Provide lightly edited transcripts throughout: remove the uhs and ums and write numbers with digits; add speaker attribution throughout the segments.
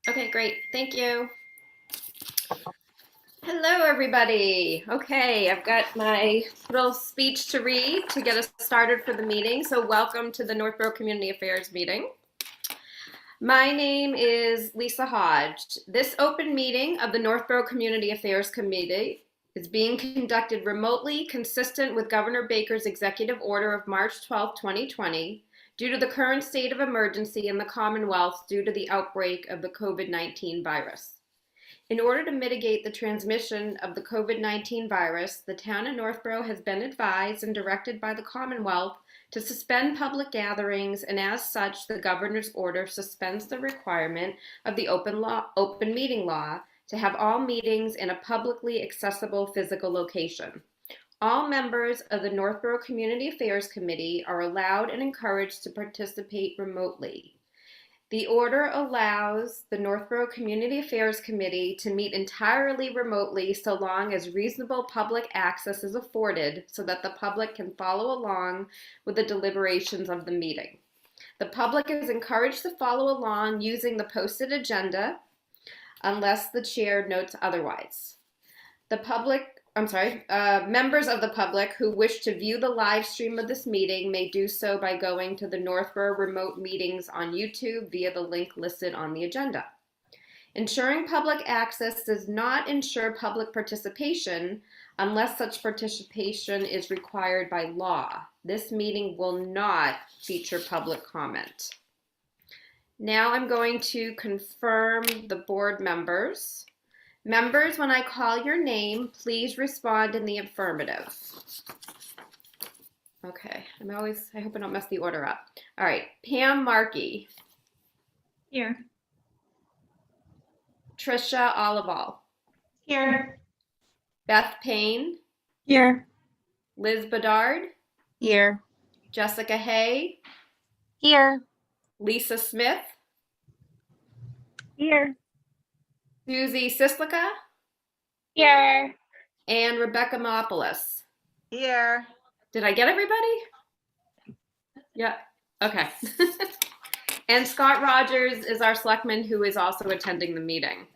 Speaker 1: Okay, great. Thank you. Hello, everybody. Okay, I've got my little speech to read to get us started for the meeting. So welcome to the Northborough Community Affairs meeting. My name is Lisa Hodge. This open meeting of the Northborough Community Affairs Committee is being conducted remotely, consistent with Governor Baker's executive order of March 12, 2020, due to the current state of emergency in the Commonwealth due to the outbreak of the COVID-19 virus. In order to mitigate the transmission of the COVID-19 virus, the town of Northborough has been advised and directed by the Commonwealth to suspend public gatherings, and as such, the governor's order suspends the requirement of the open meeting law to have all meetings in a publicly accessible physical location. All members of the Northborough Community Affairs Committee are allowed and encouraged to participate remotely. The order allows the Northborough Community Affairs Committee to meet entirely remotely so long as reasonable public access is afforded so that the public can follow along with the deliberations of the meeting. The public is encouraged to follow along using the posted agenda unless the chair notes otherwise. Members of the public who wish to view the live stream of this meeting may do so by going to the Northborough Remote Meetings on YouTube via the link listed on the agenda. Ensuring public access does not ensure public participation unless such participation is required by law. This meeting will not feature public comment. Now I'm going to confirm the board members. Members, when I call your name, please respond in the affirmative. Okay, I hope I don't mess the order up. All right, Pam Markey.
Speaker 2: Here.
Speaker 1: Trisha Olival.
Speaker 2: Here.
Speaker 1: Beth Payne.
Speaker 2: Here.
Speaker 1: Liz Bedard.
Speaker 2: Here.
Speaker 1: Jessica Hay.
Speaker 2: Here.
Speaker 1: Lisa Smith.
Speaker 2: Here.
Speaker 1: Susie Sislika.
Speaker 2: Here.
Speaker 1: And Rebecca Mopolis.
Speaker 3: Here.
Speaker 1: Did I get everybody? Yeah, okay. And Scott Rogers is our selectman who is also attending the meeting.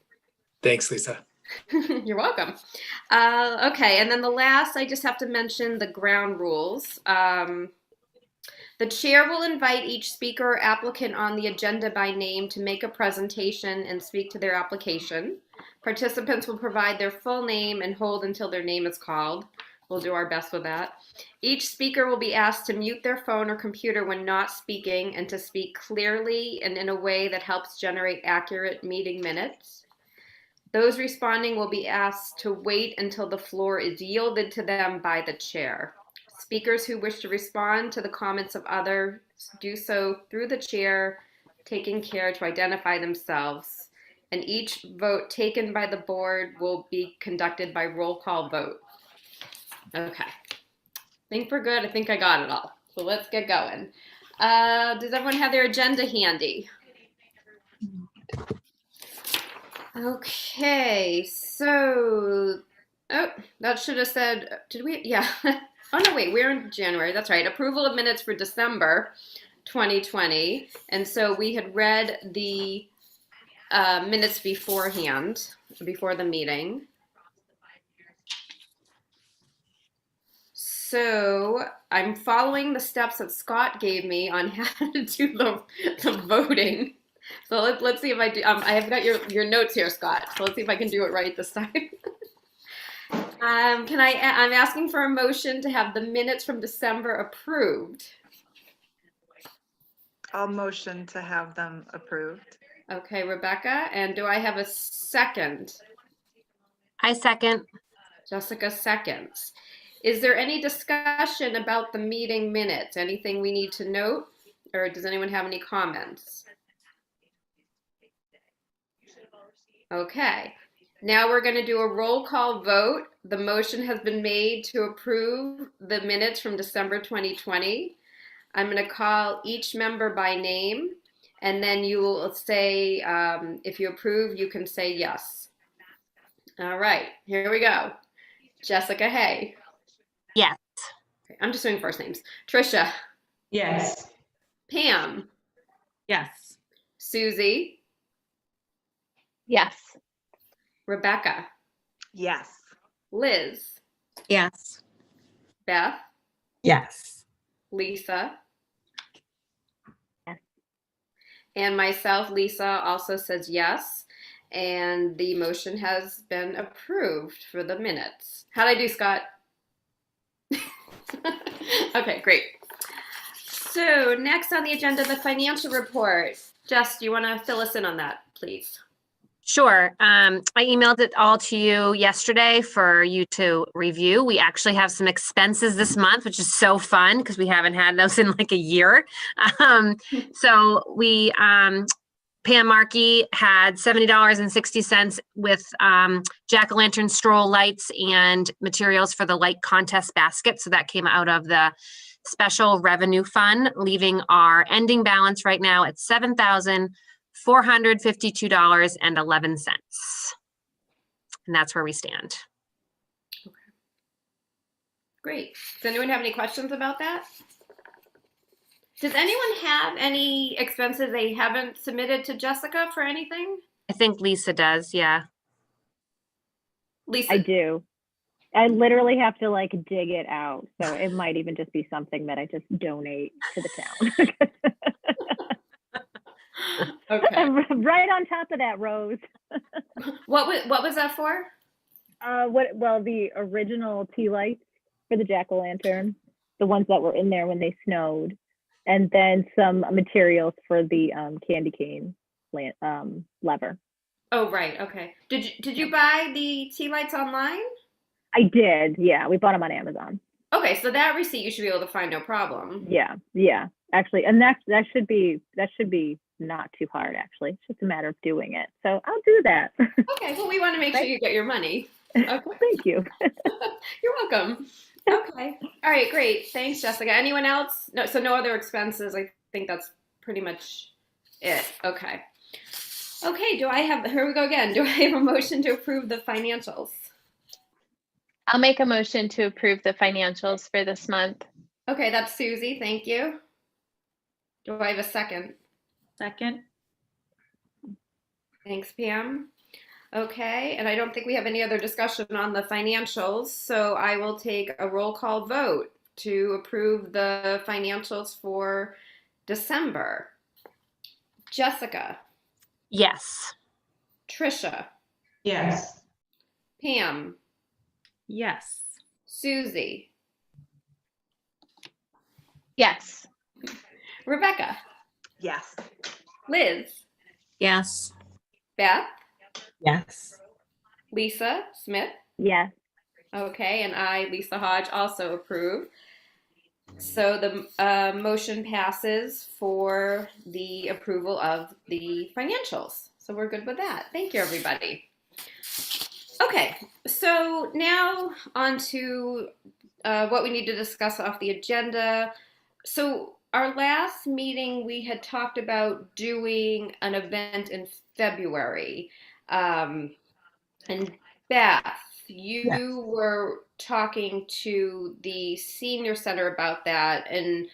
Speaker 4: Thanks, Lisa.
Speaker 1: You're welcome. Okay, and then the last, I just have to mention the ground rules. The chair will invite each speaker or applicant on the agenda by name to make a presentation and speak to their application. Participants will provide their full name and hold until their name is called. We'll do our best with that. Each speaker will be asked to mute their phone or computer when not speaking and to speak clearly and in a way that helps generate accurate meeting minutes. Those responding will be asked to wait until the floor is yielded to them by the chair. Speakers who wish to respond to the comments of others do so through the chair, taking care to identify themselves. And each vote taken by the board will be conducted by roll call vote. Okay, I think we're good. I think I got it all. So let's get going. Does everyone have their agenda handy? Okay, so, that should have said, did we, yeah. Oh no, wait, we're in January, that's right. Approval of minutes for December 2020. And so we had read the minutes beforehand, before the meeting. So I'm following the steps that Scott gave me on how to do the voting. So let's see if I do. I have got your notes here, Scott. So let's see if I can do it right this time. I'm asking for a motion to have the minutes from December approved.
Speaker 3: I'll motion to have them approved.
Speaker 1: Okay, Rebecca, and do I have a second?
Speaker 2: I second.
Speaker 1: Jessica seconds. Is there any discussion about the meeting minutes? Anything we need to note? Or does anyone have any comments? Okay. Now we're going to do a roll call vote. The motion has been made to approve the minutes from December 2020. I'm going to call each member by name, and then you will say, if you approve, you can say yes. All right, here we go. Jessica Hay.
Speaker 2: Yes.
Speaker 1: Okay, I'm just doing first names. Trisha.
Speaker 5: Yes.
Speaker 1: Pam.
Speaker 5: Yes.
Speaker 1: Susie.
Speaker 4: Yes.
Speaker 1: Rebecca,
Speaker 3: Yes.
Speaker 1: Liz,
Speaker 2: Yes.
Speaker 1: Beth,
Speaker 5: Yes.
Speaker 1: Lisa,
Speaker 4: Yes.
Speaker 1: and myself, Lisa, also says yes. And the motion has been approved for the minutes. How'd I do, Scott? Okay, great. So next on the agenda, the financial report. Jess, do you want to fill us in on that, please?
Speaker 2: Sure. I emailed it all to you yesterday for you to review. We actually have some expenses this month, which is so fun because we haven't had those in like a year. So we, Pam Markey had $70.60 with jack-o'-lantern stroll lights and materials for the light contest basket. So that came out of the special revenue fund, leaving our ending balance right now at $7,452.11. And that's where we stand.
Speaker 1: Great. Does anyone have any questions about that? Does anyone have any expenses they haven't submitted to Jessica for anything?
Speaker 2: I think Lisa does, yeah.
Speaker 1: Lisa.
Speaker 4: I do. I literally have to like dig it out. So it might even just be something that I just donate to the town.
Speaker 1: Okay.
Speaker 4: I'm right on top of that, Rose.
Speaker 1: What was that for?
Speaker 4: Well, the original tea lights for the jack-o'-lantern, the ones that were in there when they snowed, and then some materials for the candy cane lever.
Speaker 1: Oh, right. Okay. Did you buy the tea lights online?
Speaker 4: I did, yeah. We bought them on Amazon.
Speaker 1: Okay, so that receipt you should be able to find no problem.
Speaker 4: Yeah. Actually, and that should be not too hard. Actually, it's just a matter of doing it. So I'll do that.
Speaker 1: Okay, well, we want to make sure you get your money. Okay.
Speaker 4: Thank you.
Speaker 1: You're welcome. Okay. All right, great. Thanks, Jessica. Anyone else? No, so no other expenses. I think that's pretty much it. Okay. Okay, here we go again. Do I have a motion to approve the financials?
Speaker 6: I'll make a motion to approve the financials for this month.
Speaker 1: Okay, that's Susie. Thank you. Do I have a second?
Speaker 5: Second.
Speaker 1: Thanks, Pam. Okay, and I don't think we have any other discussion on the financials, so I will take a roll call vote to approve the financials for December. Jessica,
Speaker 2: Yes.
Speaker 1: Trisha,
Speaker 5: Yes.
Speaker 1: Pam,
Speaker 5: Yes.
Speaker 1: Susie,
Speaker 6: Yes.
Speaker 1: Rebecca,
Speaker 3: Yes.
Speaker 1: Liz,
Speaker 2: Yes.
Speaker 1: Beth,
Speaker 5: Yes.
Speaker 1: Lisa Smith.
Speaker 4: Yes.
Speaker 1: Okay, and I, Lisa Hodge, also approve. So the motion passes for the approval of the financials. So we're good with that. Thank you, everybody. Okay, so now on to what we need to discuss off the agenda. So our last meeting, we had talked about doing an event in February. And Beth, you were talking to the senior center about that, and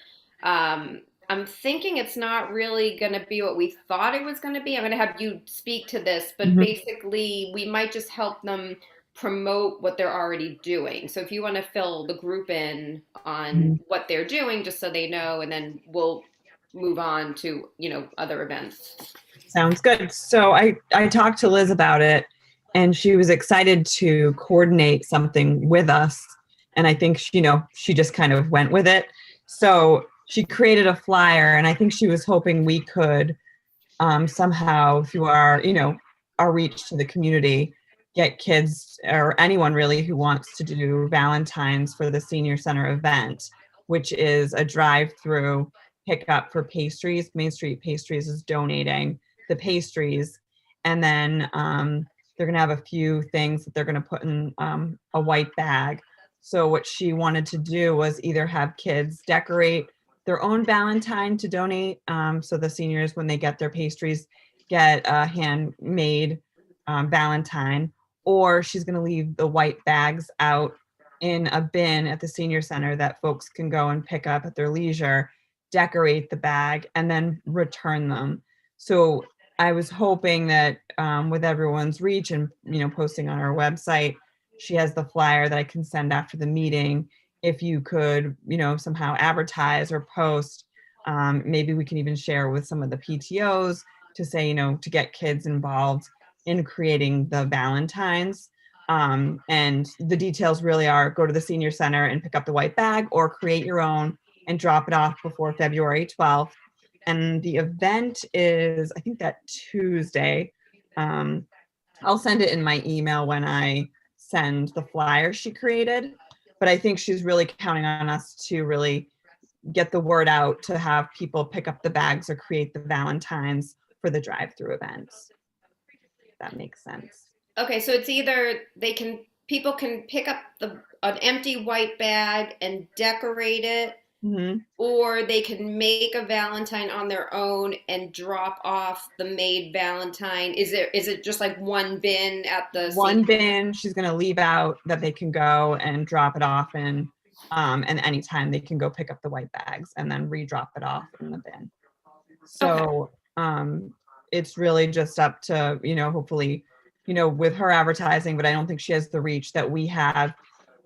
Speaker 1: I'm thinking it's not really going to be what we thought it was going to be. I'm going to have you speak to this, but basically we might just help them promote what they're already doing. So if you want to fill the group in on what they're doing, just so they know, and then we'll move on to, other events.
Speaker 5: Sounds good. So I talked to Liz about it, and she was excited to coordinate something with us. And I think, she just kind of went with it. So she created a flyer, and I think she was hoping we could somehow, through our reach to the community, get kids or anyone really who wants to do Valentine's for the senior center event, which is a drive-through pickup for pastries. Main Street Pastries is donating the pastries, and then they're going to have a few things that they're going to put in a white bag. So what she wanted to do was either have kids decorate their own Valentine to donate, so the seniors, when they get their pastries, get a handmade Valentine, or she's going to leave the white bags out in a bin at the senior center that folks can go and pick up at their leisure, decorate the bag, and then return them. So I was hoping that with everyone's reach and, posting on our website, she has the flyer that I can send after the meeting. If you could, somehow advertise or post, maybe we can even share with some of the PTOs to say, to get kids involved in creating the Valentines. And the details really are go to the senior center and pick up the white bag or create your own and drop it off before February 12th. And the event is, I think, that Tuesday. I'll send it in my email when I send the flyer she created. But I think she's really counting on us to really get the word out to have people pick up the bags or create the Valentines for the drive-through events. If that makes sense.
Speaker 1: Okay, so it's either people can pick up an empty white bag and decorate it, or they can make a Valentine on their own and drop off the made Valentine. Is it just like one bin at the
Speaker 5: one bin she's going to leave out that they can go and drop it off in, and anytime they can go pick up the white bags and then re-drop it off in the bin. So it's really just up to, hopefully, with her advertising, but I don't think she has the reach that we have.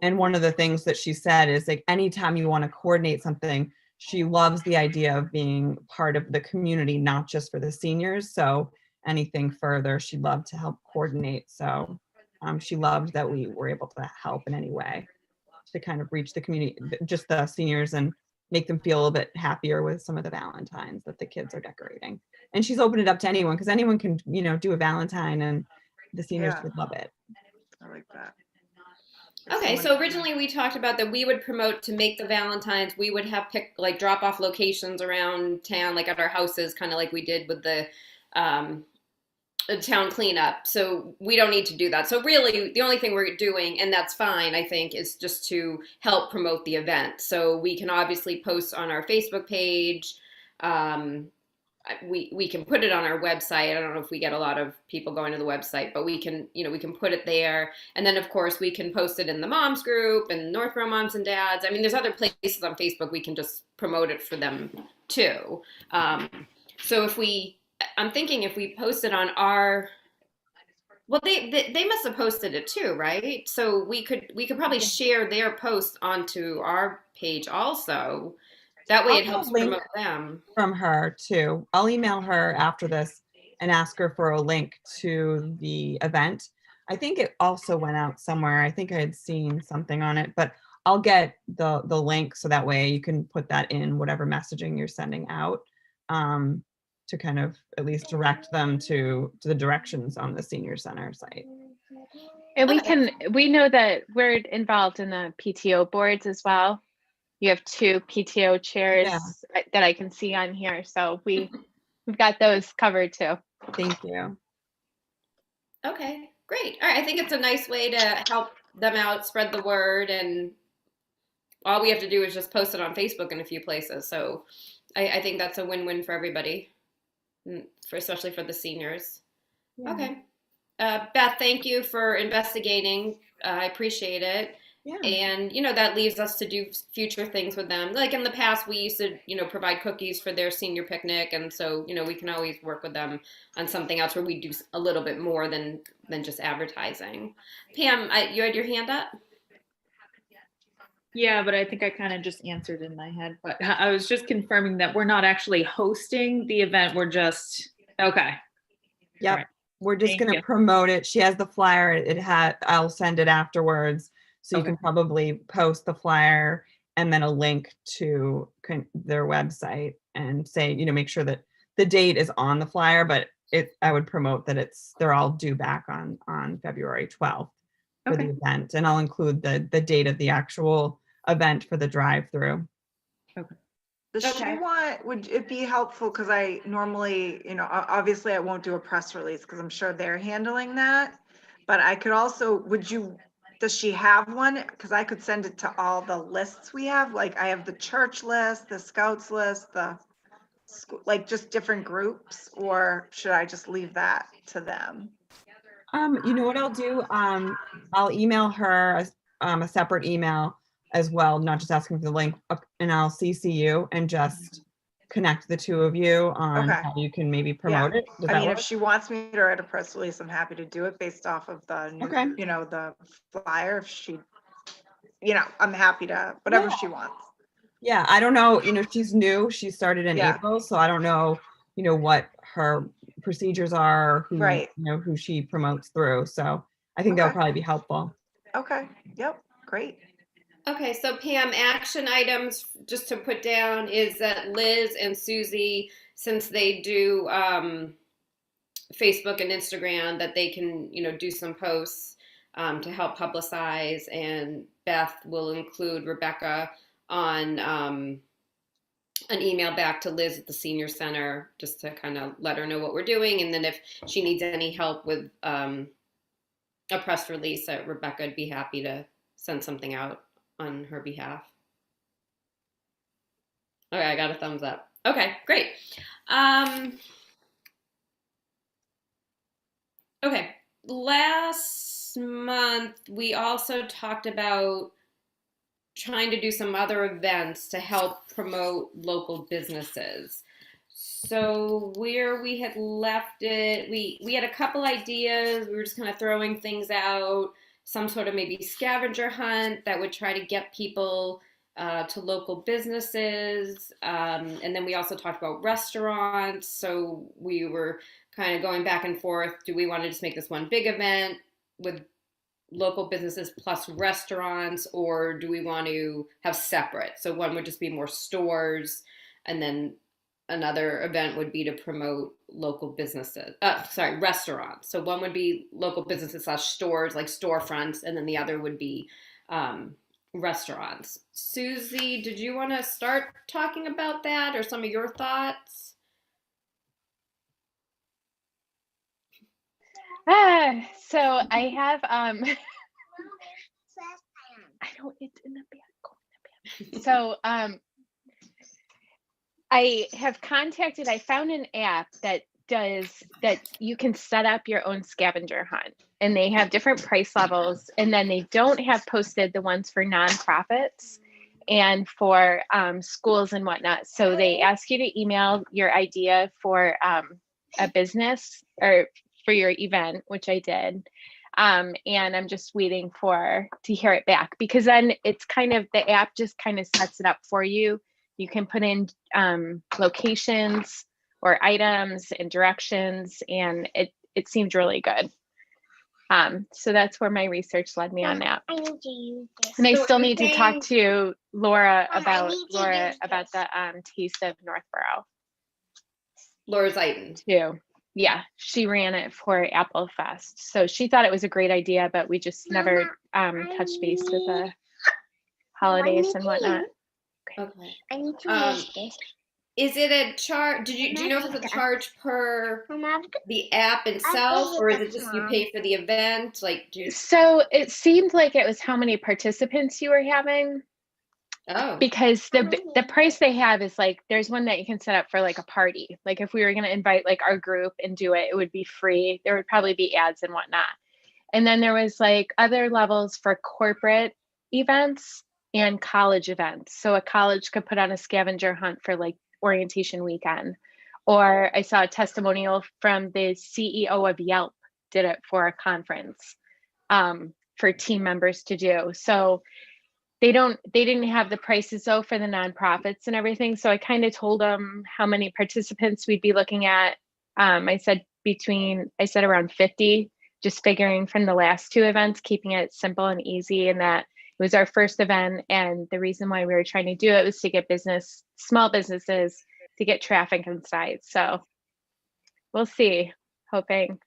Speaker 5: And one of the things that she said is like, anytime you want to coordinate something, she loves the idea of being part of the community, not just for the seniors. So anything further, she'd love to help coordinate. So she loved that we were able to help in any way to kind of reach the community, just the seniors, and make them feel a little bit happier with some of the Valentines that the kids are decorating. And she's opened it up to anyone because anyone can, do a Valentine, and the seniors would love it.
Speaker 3: I like that.
Speaker 1: Okay, so originally we talked about that we would promote to make the Valentines. We would have drop off locations around town, like at our houses, kind of like we did with the town cleanup. So we don't need to do that. So really, the only thing we're doing, and that's fine, I think, is just to help promote the event. So we can obviously post on our Facebook page. We can put it on our website. I don't know if we get a lot of people going to the website, but we can put it there. And then of course we can post it in the moms group and Northborough moms and dads. I mean, there's other places on Facebook we can just promote it for them too. So I'm thinking if we post it on our, well, they must have posted it too, right? So we could probably share their post onto our page also. That way it helps promote them.
Speaker 5: From her too. I'll email her after this and ask her for a link to the event. I think it also went out somewhere. I think I had seen something on it, but I'll get the link so that way you can put that in whatever messaging you're sending out, to kind of at least direct them to the directions on the senior center site.
Speaker 6: And we know that we're involved in the PTO boards as well. You have 2 PTO chairs that I can see on here. So we've got those covered too.
Speaker 5: Thank you.
Speaker 1: Okay, great. All right, I think it's a nice way to help them out, spread the word, and all we have to do is just post it on Facebook in a few places. So I think that's a win-win for everybody, especially for the seniors. Yeah. Okay. Beth, thank you for investigating. I appreciate it. Yeah. And, that leaves us to do future things with them. Like in the past, we used to, provide cookies for their senior picnic. And so, we can always work with them on something else where we do a little bit more than just advertising. Pam, you had your hand up?
Speaker 7: Yeah, but I think I kind of just answered in my head. But I was just confirming that we're not actually hosting the event. We're just, okay.
Speaker 5: Yep. Right. We're just going to promote it. She has the flyer. I'll send it afterwards. So you can probably post the flyer and then a link to their website and say, make sure that the date is on the flyer, but I would promote that they're all due back on February 12th for the event. And I'll include the date of the actual event for the drive-through.
Speaker 3: Okay. Would it be helpful? Because I normally, obviously I won't do a press release because I'm sure they're handling that. But I could also, does she have one? Because I could send it to all the lists we have. Like I have the church list, the scouts list, the school, like just different groups, or should I just leave that to them?
Speaker 5: You know what I'll do? I'll email her a separate email as well, not just asking for the link, and I'll CC you and just connect the two of you on
Speaker 3: Okay.
Speaker 5: how you can maybe promote it. Does
Speaker 3: I
Speaker 5: that
Speaker 3: mean,
Speaker 5: work?
Speaker 3: if she wants me to write a press release, I'm happy to do it based off of the,
Speaker 5: Okay.
Speaker 3: you know, the flyer. If she, you know, I'm happy to, whatever she wants.
Speaker 5: Yeah, I don't know, she's new, she started in
Speaker 3: Yeah.
Speaker 5: April, so I don't know, what her procedures are, who,
Speaker 3: Right.
Speaker 5: who she promotes through. So I think that'll
Speaker 3: Okay.
Speaker 5: probably be helpful.
Speaker 3: Okay, yep, great.
Speaker 1: Okay, so Pam, action items just to put down is that Liz and Susie, since they do Facebook and Instagram, that they can, do some posts to help publicize, and Beth will include Rebecca on an email back to Liz at the senior center just to kind of let her know what we're doing. And then if she needs any help with a press release, Rebecca would be happy to send something out on her behalf. Okay, I got a thumbs up. Okay, great. Okay, last month we also talked about trying to do some other events to help promote local businesses. So where we had left it, we had a couple ideas. We were just kind of throwing things out, some sort of maybe scavenger hunt that would try to get people to local businesses. And then we also talked about restaurants. So we were kind of going back and forth. Do we want to just make this one big event with local businesses plus restaurants, or do we want to have separate? So one would just be more stores, and then another event would be to promote local businesses, restaurants. So one would be local businesses / stores, like storefronts, and then the other would be restaurants. Susie, did you want to start talking about that, or some of your thoughts?
Speaker 6: So I have I don't, it's in the back. So I have contacted, I found an app that you can set up your own scavenger hunt, and they have different price levels, and then they don't have posted the ones for nonprofits and for schools and whatnot. So they ask you to email your idea for a business or for your event, which I did. And I'm just waiting to hear it back, because then it's kind of, the app just kind of sets it up for you. You can put in locations or items and directions, and it seemed really good. So that's where my research led me on that.
Speaker 8: I need to use this.
Speaker 6: And I
Speaker 1: So
Speaker 6: still
Speaker 1: you're
Speaker 6: need to
Speaker 1: saying-
Speaker 6: talk to Laura
Speaker 8: I
Speaker 6: about
Speaker 8: need to use
Speaker 6: the Taste of Northborough
Speaker 1: Laura Zeiton.
Speaker 6: too. Yeah, she ran it for Apple Fest. So she thought it was a great idea, but we just never touched base with the holidays and whatnot.
Speaker 1: Okay.
Speaker 8: I need to
Speaker 1: Um,
Speaker 8: use this.
Speaker 1: Is it a charge? Do you know if it's a charge per
Speaker 8: Mama,
Speaker 1: the app itself, or is it just you pay for the event? Like,
Speaker 6: So it seemed like it was how many participants you were having,
Speaker 1: oh,
Speaker 6: because the price they have is like, there's one that you can set up for like a party. Like if we were going to invite like our group and do it, it would be free. There would probably be ads and whatnot. And then there was like other levels for corporate events and college events. So a college could put on a scavenger hunt for like orientation weekend. Or I saw a testimonial from the CEO of Yelp did it for a conference for team members to do. So they didn't have the prices though for the nonprofits and everything. So I kind of told them how many participants we'd be looking at. I said around 50, just figuring from the last two events, keeping it simple and easy, and that it was our first event. And the reason why we were trying to do it was to get small businesses to get traffic inside. So we'll see, hoping.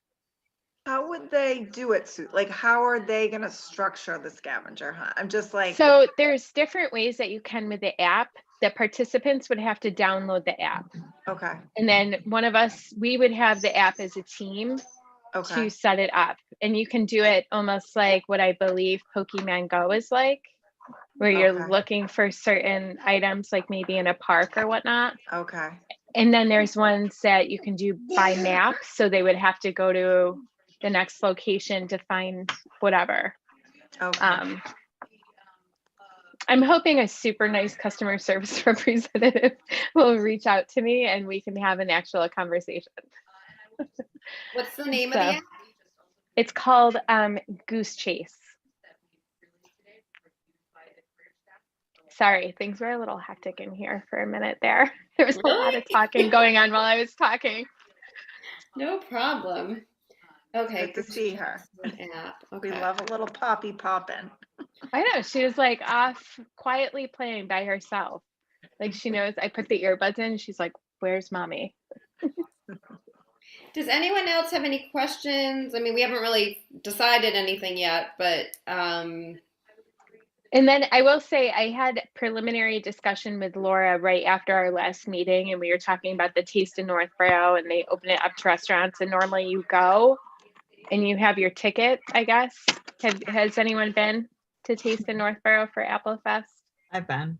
Speaker 3: How would they do it, Sue? Like, how are they gonna structure the scavenger hunt? I'm just like,
Speaker 6: So there's different ways that you can with the app. The participants would have to download the app.
Speaker 3: okay,
Speaker 6: And then we would have the app as a team
Speaker 3: okay,
Speaker 6: to set it up. And you can do it almost like what I believe Pokemon Go is like, where you're
Speaker 3: Okay.
Speaker 6: looking for certain items, like maybe in a park or whatnot.
Speaker 3: okay,
Speaker 6: And then there's ones that you can do by map. So they would have to go to the next location to find whatever.
Speaker 3: okay.
Speaker 6: I'm hoping a super nice customer service representative will reach out to me and we can have an actual conversation.
Speaker 1: What's the name of the
Speaker 6: So
Speaker 1: app?
Speaker 6: it's called Goose Chase. Sorry, things were a little hectic in here for a minute there. There was a lot
Speaker 1: Really?
Speaker 6: of talking going on while I was talking.
Speaker 1: No problem. Okay.
Speaker 3: Good to see her.
Speaker 1: App.
Speaker 3: We
Speaker 1: Okay.
Speaker 3: love a little poppy poppin'.
Speaker 6: I know, she was like off quietly playing by herself. Like she knows I put the earbuds in. She's like, where's mommy?
Speaker 1: Does anyone else have any questions? I mean, we haven't really decided anything yet, but
Speaker 6: And then I will say I had preliminary discussion with Laura right after our last meeting, and we were talking about the Taste in Northborough, and they open it up to restaurants. And normally you go and you have your ticket, I guess. Has anyone been to Taste in Northborough for Apple Fest?
Speaker 5: I've been.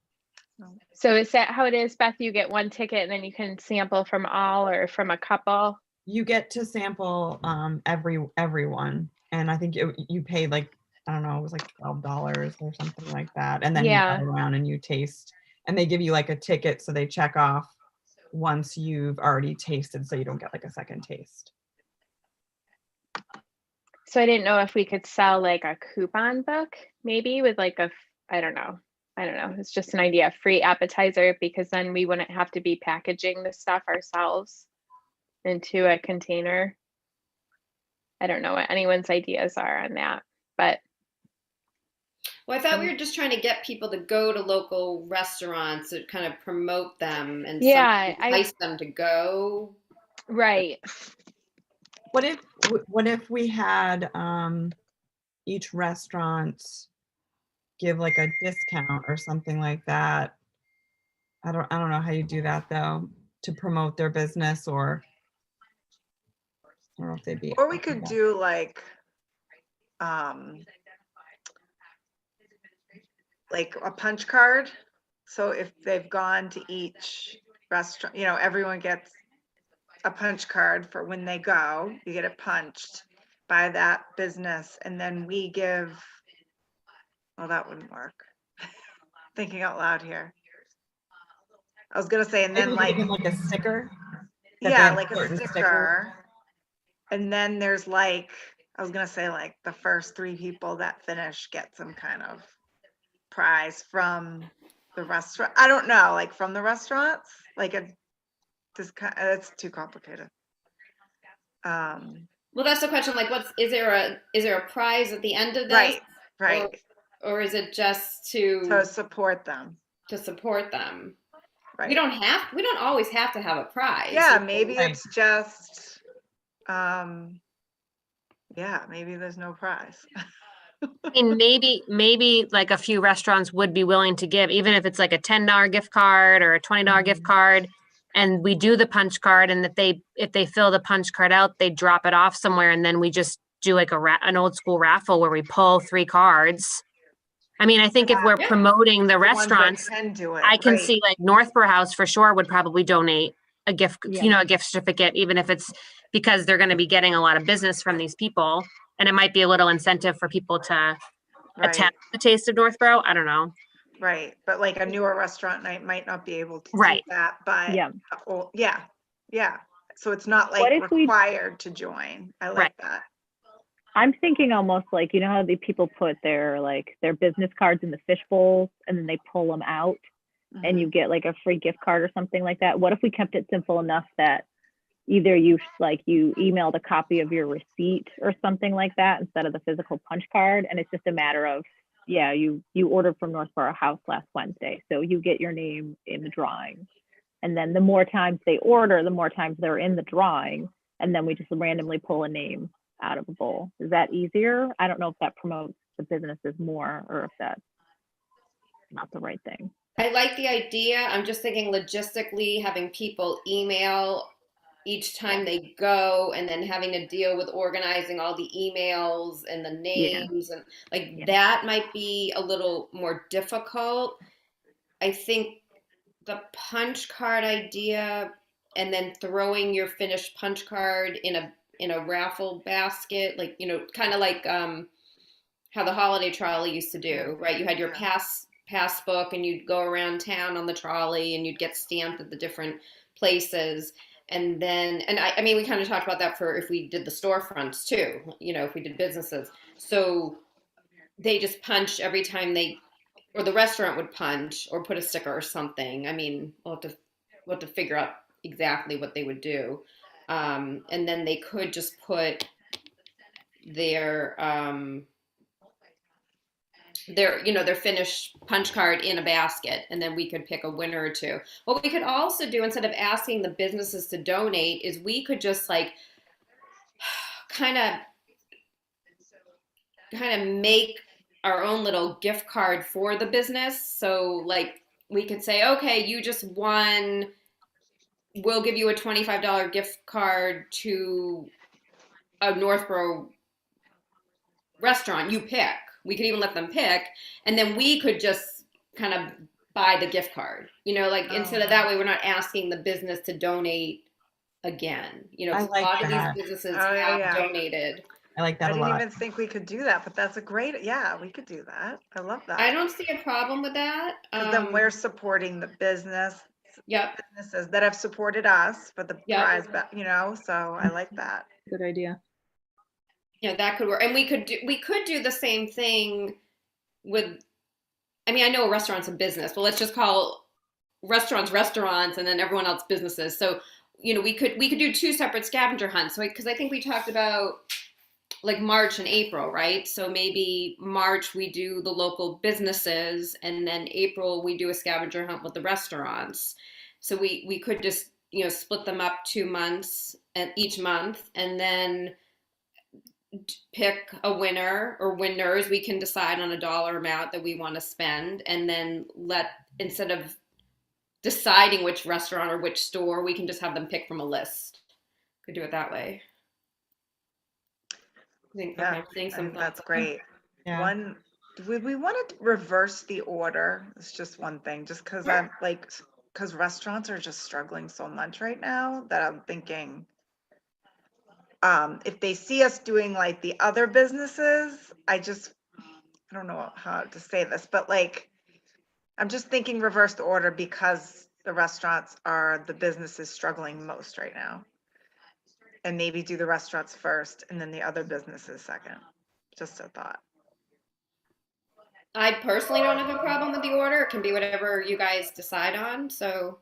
Speaker 6: So is that how it is, Beth? You get one ticket and then you can sample from all or from a couple?
Speaker 5: You get to sample everyone, and I think you pay like, I don't know, it was like $12 or something like that, and then
Speaker 6: Yeah.
Speaker 5: you go around and you taste, and they give you like a ticket, so they check off once you've already tasted, so you don't get like a second taste.
Speaker 6: So I didn't know if we could sell like a coupon book, maybe with like I don't know. It's just an idea, free appetizer, because then we wouldn't have to be packaging the stuff ourselves into a container. I don't know what anyone's ideas are on that, but
Speaker 1: well, I thought we were just trying to get people to go to local restaurants to kind of promote them and
Speaker 6: yeah,
Speaker 1: entice them to go.
Speaker 6: right.
Speaker 5: What if we had each restaurant give like a discount or something like that? I don't know how you do that though, to promote their business, or I don't know if they'd be.
Speaker 3: Or we
Speaker 5: open to
Speaker 3: could
Speaker 5: that.
Speaker 3: do like a punch card. So if they've gone to each restaurant, everyone gets a punch card for when they go, you get it punched by that business, and then we give, well, that wouldn't work. Thinking out loud here. I was gonna say, and
Speaker 5: Maybe
Speaker 3: then
Speaker 5: we could
Speaker 3: like,
Speaker 5: give them like a sticker. that they
Speaker 3: yeah,
Speaker 5: have
Speaker 3: like a
Speaker 5: certain
Speaker 3: sticker. And then there's like, I was gonna say like the first 3 people that finish get some kind of prize from the restaurant. I don't know, like from the restaurants, like it's too complicated.
Speaker 1: Well, that's the question. Like, is there a prize at the end of this?
Speaker 3: Right.
Speaker 1: Or is it just to
Speaker 3: support them.
Speaker 1: support them?
Speaker 3: Right.
Speaker 1: We don't always have to have a prize.
Speaker 3: Yeah, maybe
Speaker 5: Right.
Speaker 3: it's just, maybe there's no prize.
Speaker 2: I mean, maybe like a few restaurants would be willing to give, even if it's like a $10 gift card or a $20 gift card. And we do the punch card, and if they fill the punch card out, they drop it off somewhere, and then we just do like an old school raffle where we pull 3 cards. I mean, I think if we're
Speaker 1: Yeah.
Speaker 2: promoting the
Speaker 3: The ones that
Speaker 2: restaurants,
Speaker 3: can do it,
Speaker 2: I can
Speaker 3: right.
Speaker 2: see like Northborough House for sure would probably donate a gift,
Speaker 4: Yeah.
Speaker 2: a gift certificate, even if it's because they're going to be getting a lot of business from these people. And it might be a little incentive for people to
Speaker 3: Right,
Speaker 2: attend the Taste of Northborough. I don't know.
Speaker 3: right. But like a newer restaurant night might not be able to do
Speaker 2: Right.
Speaker 3: that, but
Speaker 4: Yeah.
Speaker 3: yeah. So it's not
Speaker 4: What
Speaker 3: like
Speaker 4: if we-
Speaker 3: required to join. I like
Speaker 2: Right.
Speaker 3: that.
Speaker 4: I'm thinking almost like, you know how the people put their business cards in the fish bowls and then they pull them out and you get like a free gift card or something like that. What if we kept it simple enough that either you emailed a copy of your receipt or something like that instead of the physical punch card, and it's just a matter of, you ordered from Northborough House last Wednesday, so you get your name in the drawing. And then the more times they order, the more times they're in the drawing, and then we just randomly pull a name out of a bowl. Is that easier? I don't know if that promotes the businesses more or if that's not the right thing.
Speaker 1: I like the idea. I'm just thinking logistically, having people email each time they go, and then having to deal with organizing all the emails and the names and that might be a little more difficult. I think the punch card idea, and then throwing your finished punch card in a raffle basket, kind of like how the holiday trolley used to do, right? You had your passbook and you'd go around town on the trolley and you'd get stamped at the different places. And then, and I mean, we kind of talked about that for if we did the storefronts too, you know, if we did businesses. So they just punch every time or the restaurant would punch or put a sticker or something. I mean, we'll have to figure out exactly what they would do. And then they could just put their finished punch card in a basket, and then we could pick a winner or two. What we could also do, instead of asking the businesses to donate, is we could just like kind of make our own little gift card for the business. So like we could say, okay, you just won, we'll give you a $25 gift card to a Northborough restaurant. You pick. We could even let them pick, and then we could just kind of buy the gift card, you know, like instead of that way, we're not asking the business to donate again, you know,
Speaker 5: I
Speaker 1: 'cause
Speaker 5: like
Speaker 1: a lot of
Speaker 5: that.
Speaker 1: these businesses
Speaker 3: Oh,
Speaker 1: have
Speaker 3: yeah.
Speaker 1: donated.
Speaker 5: I like
Speaker 3: I
Speaker 5: that a
Speaker 3: didn't
Speaker 5: lot.
Speaker 3: even think we could do that, but that's a great, yeah, we could do that. I love that.
Speaker 1: I don't see a problem with that.
Speaker 3: 'Cause then we're supporting the businesses
Speaker 1: Yep.
Speaker 3: that have supported us for the
Speaker 1: Yep.
Speaker 3: prize, you know, so I like that.
Speaker 7: Good idea.
Speaker 1: You know, that could work. And we could do the same thing with, I mean, I know a restaurant's a business, but let's just call restaurants and then everyone else businesses. So, you know, we could do two separate scavenger hunts. So, because I think we talked about like March and April, right? So maybe March we do the local businesses, and then April we do a scavenger hunt with the restaurants. So we could just, you know, split them up 2 months and each month, and then pick a winner or winners. We can decide on a dollar amount that we want to spend, and then instead of deciding which restaurant or which store, we can just have them pick from a list. Could do it that way. I think
Speaker 3: Yeah,
Speaker 1: I'm seeing
Speaker 3: I
Speaker 1: some
Speaker 3: think that's great.
Speaker 5: Yeah.
Speaker 3: We want to reverse the order. It's just one thing, just because
Speaker 1: Sure.
Speaker 3: I'm like, because restaurants are just struggling so much right now that I'm thinking, if they see us doing like the other businesses, I don't know how to say this, but like, I'm just thinking reverse the order because the restaurants are the businesses struggling most right now. And maybe do the restaurants first and then the other businesses second. Just a thought.
Speaker 1: I personally don't have a problem with the order. It can be whatever you guys decide on. So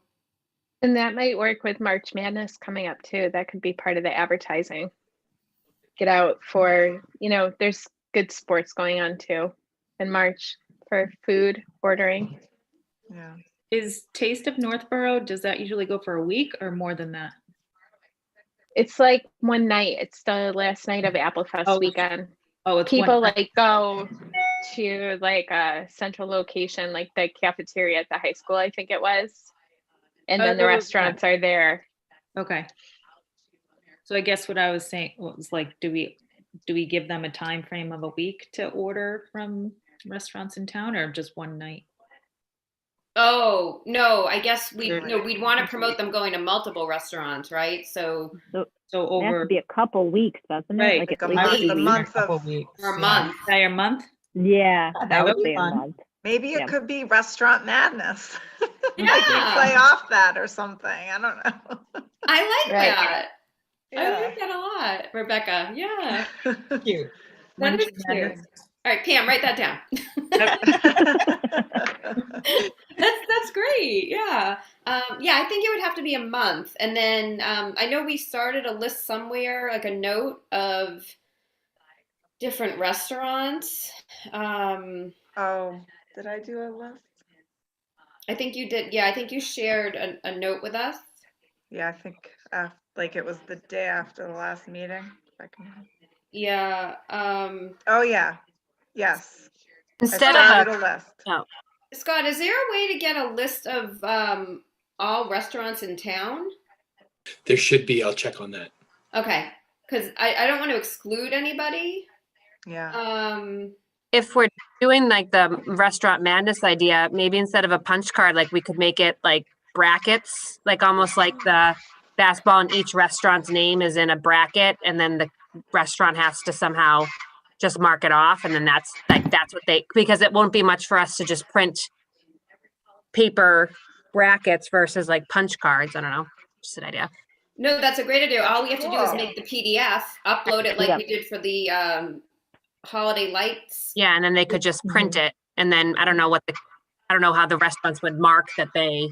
Speaker 6: And that might work with March Madness coming up too. That could be part of the advertising. Get out for, you know, there's good sports going on too in March for food ordering.
Speaker 3: Yeah.
Speaker 7: Is Taste of Northborough, does that usually go for a week or more than that?
Speaker 6: It's like one night. It's the last night of Apple Fest
Speaker 7: Oh,
Speaker 6: weekend.
Speaker 7: Oh, it's
Speaker 6: People
Speaker 7: one.
Speaker 6: like go to like a central location, like the cafeteria at the high school, I think it was. And then the
Speaker 7: Oh, okay.
Speaker 6: restaurants are there.
Speaker 7: Okay. So I guess what I was saying was like, do we give them a time frame of a week to order from restaurants in town, or just one night?
Speaker 1: oh no, I guess
Speaker 3: Sure.
Speaker 1: we'd want to promote them going to multiple restaurants, right? So
Speaker 7: So
Speaker 4: It has
Speaker 7: over
Speaker 4: to be a couple weeks, doesn't it?
Speaker 7: Right,
Speaker 4: Like
Speaker 3: like
Speaker 4: at
Speaker 3: a
Speaker 4: least
Speaker 3: month,
Speaker 4: 2
Speaker 3: a
Speaker 4: weeks.
Speaker 3: month
Speaker 5: Couple
Speaker 3: of,
Speaker 5: weeks.
Speaker 1: for a
Speaker 5: yeah.
Speaker 1: month.
Speaker 7: entire month?
Speaker 4: Yeah,
Speaker 5: That
Speaker 4: I
Speaker 5: would
Speaker 4: would
Speaker 5: be
Speaker 4: say a
Speaker 5: fun.
Speaker 4: month.
Speaker 3: maybe it
Speaker 4: Yeah.
Speaker 3: could be restaurant madness.
Speaker 1: Yeah.
Speaker 3: Play off that or something. I don't know.
Speaker 1: I like
Speaker 6: Right.
Speaker 1: that. I
Speaker 3: Yeah.
Speaker 1: like that a lot, Rebecca. Yeah.
Speaker 5: Cute.
Speaker 1: That is
Speaker 5: Munch
Speaker 1: cute.
Speaker 5: Madness.
Speaker 1: All right, Pam, write that down. That's great. Yeah. Yeah, I think it would have to be a month. And then I know we started a list somewhere, like a note of different restaurants.
Speaker 3: Oh, did I do a list?
Speaker 1: I think you did. Yeah, I think you shared a note with us.
Speaker 3: Yeah, I think like it was the day after the last meeting. If I can-
Speaker 1: Yeah.
Speaker 3: Oh, yeah. Yes.
Speaker 2: Instead
Speaker 3: I
Speaker 2: of,
Speaker 3: started a list.
Speaker 1: Scott, is there a way to get a list of all restaurants in town?
Speaker 8: There should be. I'll check on that.
Speaker 1: Okay, because I don't want to exclude anybody.
Speaker 3: Yeah.
Speaker 2: if we're doing like the restaurant madness idea, maybe instead of a punch card, like we could make it like brackets, like almost like the basketball, and each restaurant's name is in a bracket, and then the restaurant has to somehow just mark it off, and then that's what they, because it won't be much for us to just print paper brackets versus like punch cards. I don't know. Just an idea.
Speaker 1: No, that's a great idea. All we have to do is
Speaker 3: Cool.
Speaker 1: make the PDF, upload it like
Speaker 4: Yeah.
Speaker 1: we did for the holiday lights.
Speaker 2: Yeah, and then they could just print it, and then I don't know how the restaurants would mark that they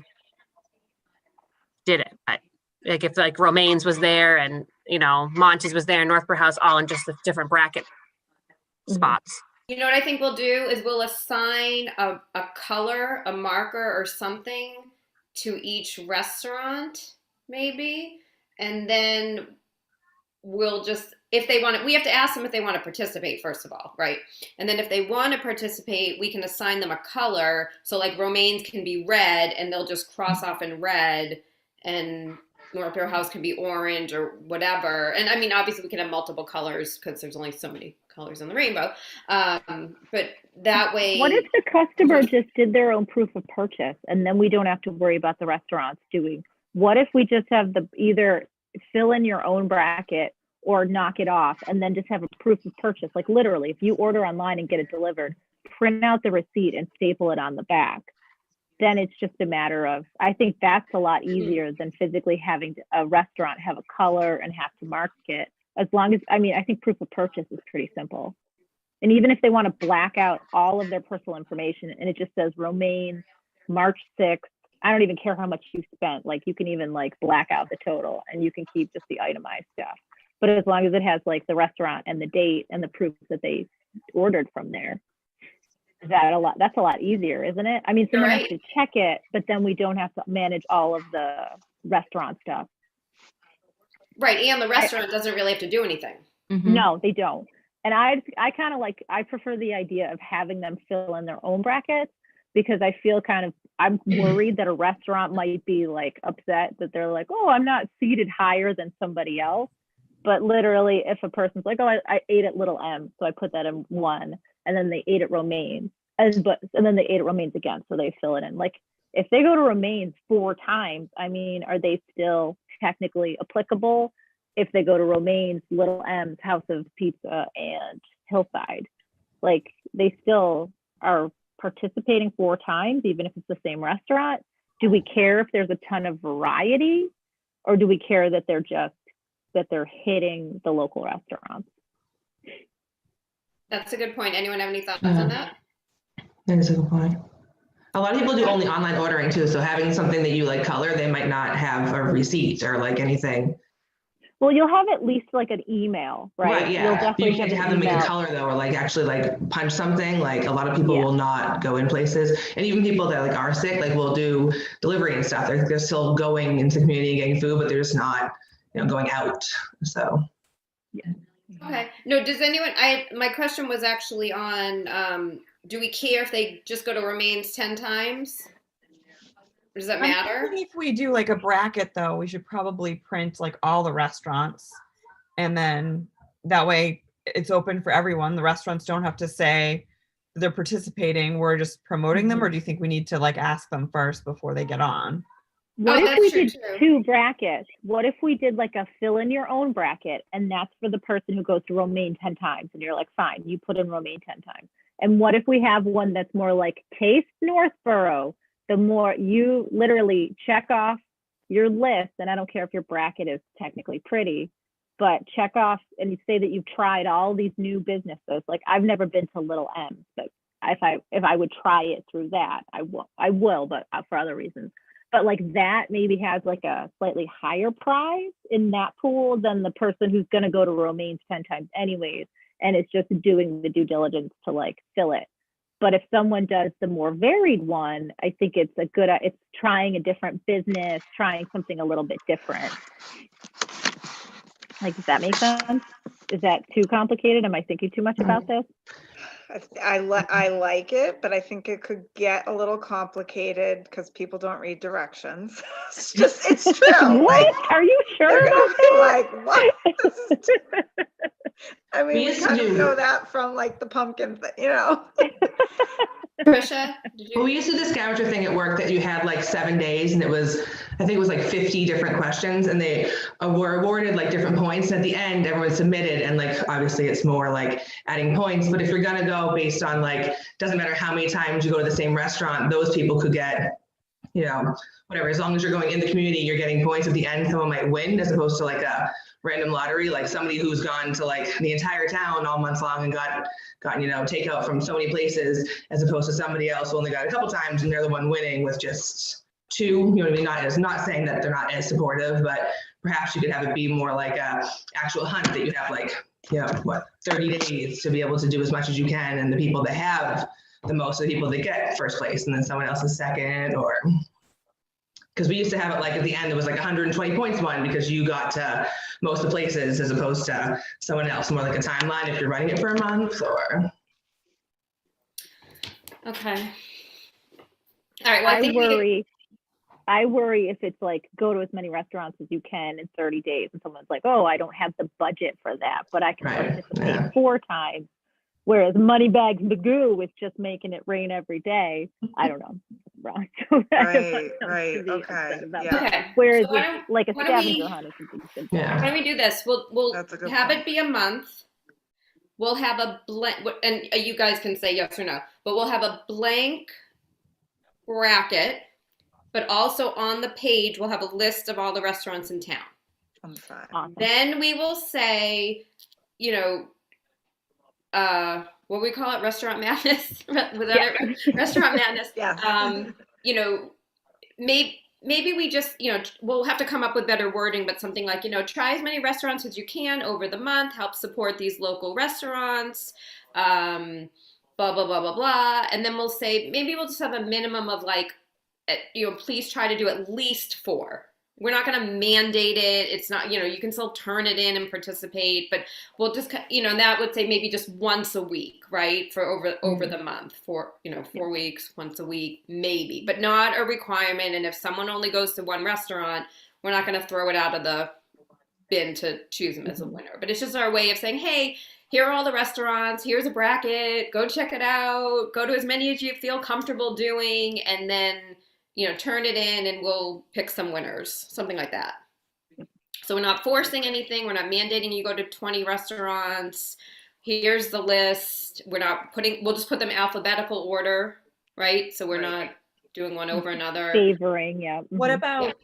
Speaker 2: did it. But like if like Romaine's was there and Monty's was there, and Northborough House, all in just the different bracket spots.
Speaker 1: You know what I think we'll do is we'll assign a color, a marker or something to each restaurant, maybe. And then we'll just, if they want to, we have to ask them if they want to participate, first of all, right? And then if they want to participate, we can assign them a color. So like Romaine's can be red and they'll just cross off in red, and Northborough House can be orange or whatever. And I mean, obviously we can have multiple colors because there's only so many colors in the rainbow. But that way.
Speaker 4: What if the customer just did their own proof of purchase and then we don't have to worry about the restaurants doing? What if we just have the either fill in your own bracket or knock it off and then just have a proof of purchase? Like literally, if you order online and get it delivered, print out the receipt and staple it on the back. Then it's just a matter of, I think that's a lot easier than physically having a restaurant have a color and have to mark it. As long as, I mean, I think proof of purchase is pretty simple. And even if they want to black out all of their personal information and it just says Romaine, March 6th, I don't even care how much you spent. Like you can even like black out the total and you can keep just the itemized stuff. But as long as it has like the restaurant and the date and the proof that they ordered from there, that's a lot easier, isn't it? I mean, someone has to check it, but then we don't have to manage all of the restaurant stuff.
Speaker 1: Right, and the restaurant doesn't really have to do anything.
Speaker 4: No, they don't. And I kind of like, I prefer the idea of having them fill in their own brackets because I feel I'm worried that a restaurant might be like upset that they're like, oh, I'm not seated higher than somebody else. But literally, if a person's like, oh, I ate at Little M, so I put that in one, and then they ate at Romaine's, and then they ate at Romaine's again, so they fill it in. Like, if they go to Romaine's 4 times, I mean, are they still technically applicable if they go to Romaine's, Little M's, House of Pizza, and Hillside? Like, they still are participating 4 times, even if it's the same restaurant. Do we care if there's a ton of variety, or do we care that they're hitting the local restaurants?
Speaker 1: That's a good point. Anyone have any thoughts on that?
Speaker 9: That is a good point. A lot of people do only online ordering too, so having something that you like color, they might not have a receipt or like anything.
Speaker 4: Well, you'll have at least like an email, right?
Speaker 9: Right,
Speaker 4: You'll
Speaker 9: yeah.
Speaker 4: definitely
Speaker 9: You can't
Speaker 4: get
Speaker 9: have
Speaker 4: an
Speaker 9: them make a
Speaker 4: email.
Speaker 9: color though, or like actually like punch something. Like a lot of people will not go in places, and even people that like are sick, like will do delivery and stuff. They're still going into the community and getting food, but they're just not, going out. So.
Speaker 1: Okay. No, does anyone, my question was actually on, do we care if they just go to Romaine's 10 times? Or does that matter?
Speaker 5: If we do like a bracket though, we should probably print like all the restaurants. And then that way it's open for everyone. The restaurants don't have to say they're participating. We're just promoting them. Or do you think we need to like ask them first before they get on?
Speaker 4: What if
Speaker 1: that's
Speaker 4: we
Speaker 1: true,
Speaker 4: did
Speaker 1: too.
Speaker 4: 2 brackets? What if we did like a fill in your own bracket, and that's for the person who goes to Romaine 10 times, and you're like, fine, you put in Romaine 10 times. And what if we have one that's more like Taste Northborough? The more you literally check off your list, and I don't care if your bracket is technically pretty, but check off and you say that you've tried all these new businesses. Like I've never been to Little M, but if I would try it through that, I will, but for other reasons. But like that maybe has like a slightly higher prize in that pool than the person who's going to go to Romaine's 10 times anyways. And it's just doing the due diligence to like fill it. But if someone does the more varied one, I think it's it's trying a different business, trying something a little bit different. Like, does that make sense? Is that too complicated? Am I thinking too much about this?
Speaker 3: I like it, but I think it could get a little complicated because people don't read directions. It's true.
Speaker 4: What? Are you sure
Speaker 3: They're
Speaker 4: about
Speaker 3: gonna be
Speaker 4: that?
Speaker 3: like, what? This is I mean, we
Speaker 9: used to
Speaker 3: kind of
Speaker 9: do-
Speaker 3: know that from like the pumpkin thing,
Speaker 1: Trisha, did
Speaker 9: Well,
Speaker 1: you?
Speaker 9: we used to do the scavenger thing at work that you had like 7 days, and I think it was like 50 different questions, and they were awarded like different points. And at the end, everyone submitted, and like obviously it's more like adding points. But if you're gonna go based on like, doesn't matter how many times you go to the same restaurant, those people could get you know, whatever, as long as you're going in the community, you're getting points at the end, someone might win, as opposed to like a random lottery, like somebody who's gone to like the entire town all month long and gotten, you know, takeout from so many places, as opposed to somebody else who only got a couple times and they're the one winning with just 2, you know what I mean? Not saying that they're not as supportive, but perhaps you could have it be more like a actual hunt that you have like, you know, what, 30 days to be able to do as much as you can. And the people that have the most are the people that get first place, and then someone else is second, or because we used to have it like at the end, it was like 120 points won because you got to most of the places as opposed to someone else, more like a timeline if you're running it for a month or.
Speaker 1: Okay. All right. Well,
Speaker 4: I worry if it's like go to as many restaurants as you can in 30 days and someone's like, oh, I don't have the budget for that, but I can participate 4 times. Whereas Moneybags Magoo with just making it rain every day, I don't know. Wrong.
Speaker 3: Right, okay, yeah.
Speaker 1: Okay.
Speaker 4: Whereas
Speaker 1: So
Speaker 4: it's like a
Speaker 1: why don't we-
Speaker 4: scavenger hunt or something.
Speaker 9: Yeah.
Speaker 1: Why don't we do this? We'll
Speaker 3: That's a good
Speaker 1: have
Speaker 3: point.
Speaker 1: it be a month. We'll have a blank, and you guys can say yes or no, but we'll have a blank bracket, but also on the page, we'll have a list of all the restaurants in town.
Speaker 3: On the side.
Speaker 4: Awesome.
Speaker 1: Then we will say, you know, what we call it, restaurant madness. Restaurant madness.
Speaker 3: Yes.
Speaker 1: You know, maybe we just, you know, we'll have to come up with better wording, but something like, you know, try as many restaurants as you can over the month, help support these local restaurants, blah, blah, blah, blah, blah. And then we'll say, maybe we'll just have a minimum of like, you know, please try to do at least 4. We're not going to mandate it. It's not, you know, you can still turn it in and participate, but we'll just, you know, that would say maybe just once a week, right? For over the month, for, you know, 4 weeks, once a week, maybe, but not a requirement. And if someone only goes to one restaurant, we're not going to throw it out of the bin to choose them as a winner. But it's just our way of saying, hey, here are all the restaurants. Here's a bracket. Go check it out. Go to as many as you feel comfortable doing. And then, you know, turn it in and we'll pick some winners, something like that. So we're not forcing anything. We're not mandating you go to 20 restaurants. Here's the list. We'll just put them alphabetical order, right? So we're not doing one over another.
Speaker 4: Favoring, yeah.
Speaker 5: What
Speaker 4: Mhm.
Speaker 5: about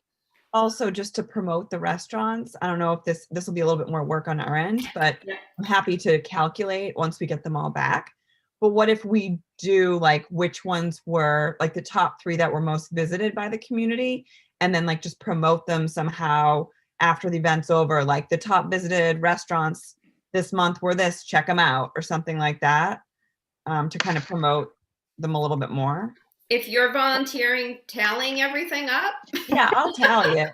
Speaker 5: also just to promote the restaurants? I don't know if this will be a little bit more work on our end, but I'm happy to calculate once we get them all back. But what if we do like which ones were like the top 3 that were most visited by the community, and then like just promote them somehow after the event's over, like the top visited restaurants this month were this, check them out, or something like that, to kind of promote them a little bit more.
Speaker 1: If you're volunteering, tallying everything up.
Speaker 5: Yeah, I'll tally it.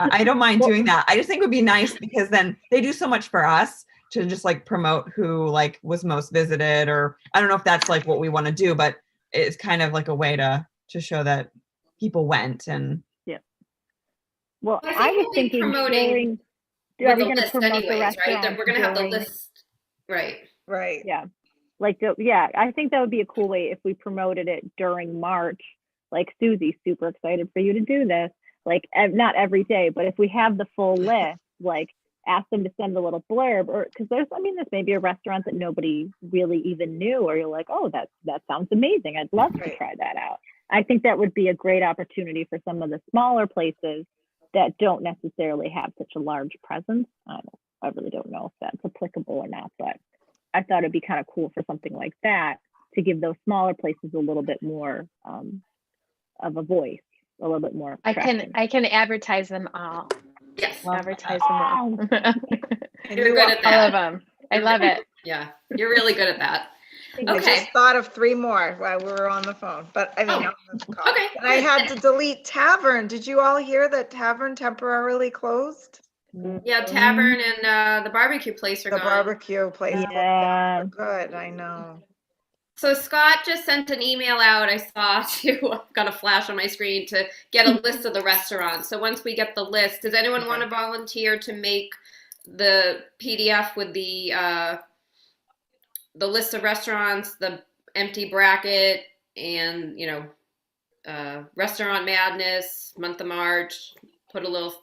Speaker 5: I don't mind doing that. I just think it would be nice because then they do so much for us to just like promote who like was most visited, or I don't know if that's like what we want to do, but it's kind of like a way to show that people went. And
Speaker 4: Well,
Speaker 1: I think
Speaker 4: I was
Speaker 1: we'll be
Speaker 4: thinking
Speaker 1: promoting
Speaker 4: are
Speaker 1: with
Speaker 4: we
Speaker 1: the
Speaker 4: going to
Speaker 1: list
Speaker 4: promote the
Speaker 1: anyways, right?
Speaker 4: restaurant?
Speaker 1: That we're going to have the list, right?
Speaker 3: Right.
Speaker 4: Yeah. Like, I think that would be a cool way if we promoted it during March. Like, Susie's super excited for you to do this. Like, not every day, but if we have the full list, like, ask them to send a little blurb, or because there's may be a restaurant that nobody really even knew, or you're like, oh, that sounds amazing. I'd love to try that out. I think that would be a great opportunity for some of the smaller places that don't necessarily have such a large presence. I really don't know if that's applicable or not, but I thought it'd be kind of cool for something like that to give those smaller places a little bit more of a voice, a little bit more.
Speaker 6: I can advertise them all.
Speaker 1: Yes.
Speaker 6: Advertise them all.
Speaker 1: You're good at
Speaker 6: All
Speaker 1: that.
Speaker 6: of them. I love it.
Speaker 1: Yeah, you're really good at that.
Speaker 3: I
Speaker 1: Okay.
Speaker 3: just thought of 3 more while we were on the phone, but I mean,
Speaker 1: Okay.
Speaker 3: and I had to delete Tavern. Did you all hear that Tavern temporarily closed?
Speaker 1: Yeah, Tavern and the barbecue place are
Speaker 3: The
Speaker 1: gone.
Speaker 3: barbecue place.
Speaker 4: Yeah.
Speaker 3: Good, I know.
Speaker 1: So Scott just sent an email out, I saw I've got a flash on my screen to get a list of the restaurants. So once we get the list, does anyone want to volunteer to make the PDF with the list of restaurants, the empty bracket, and, you know, Restaurant Madness, month of March, put a little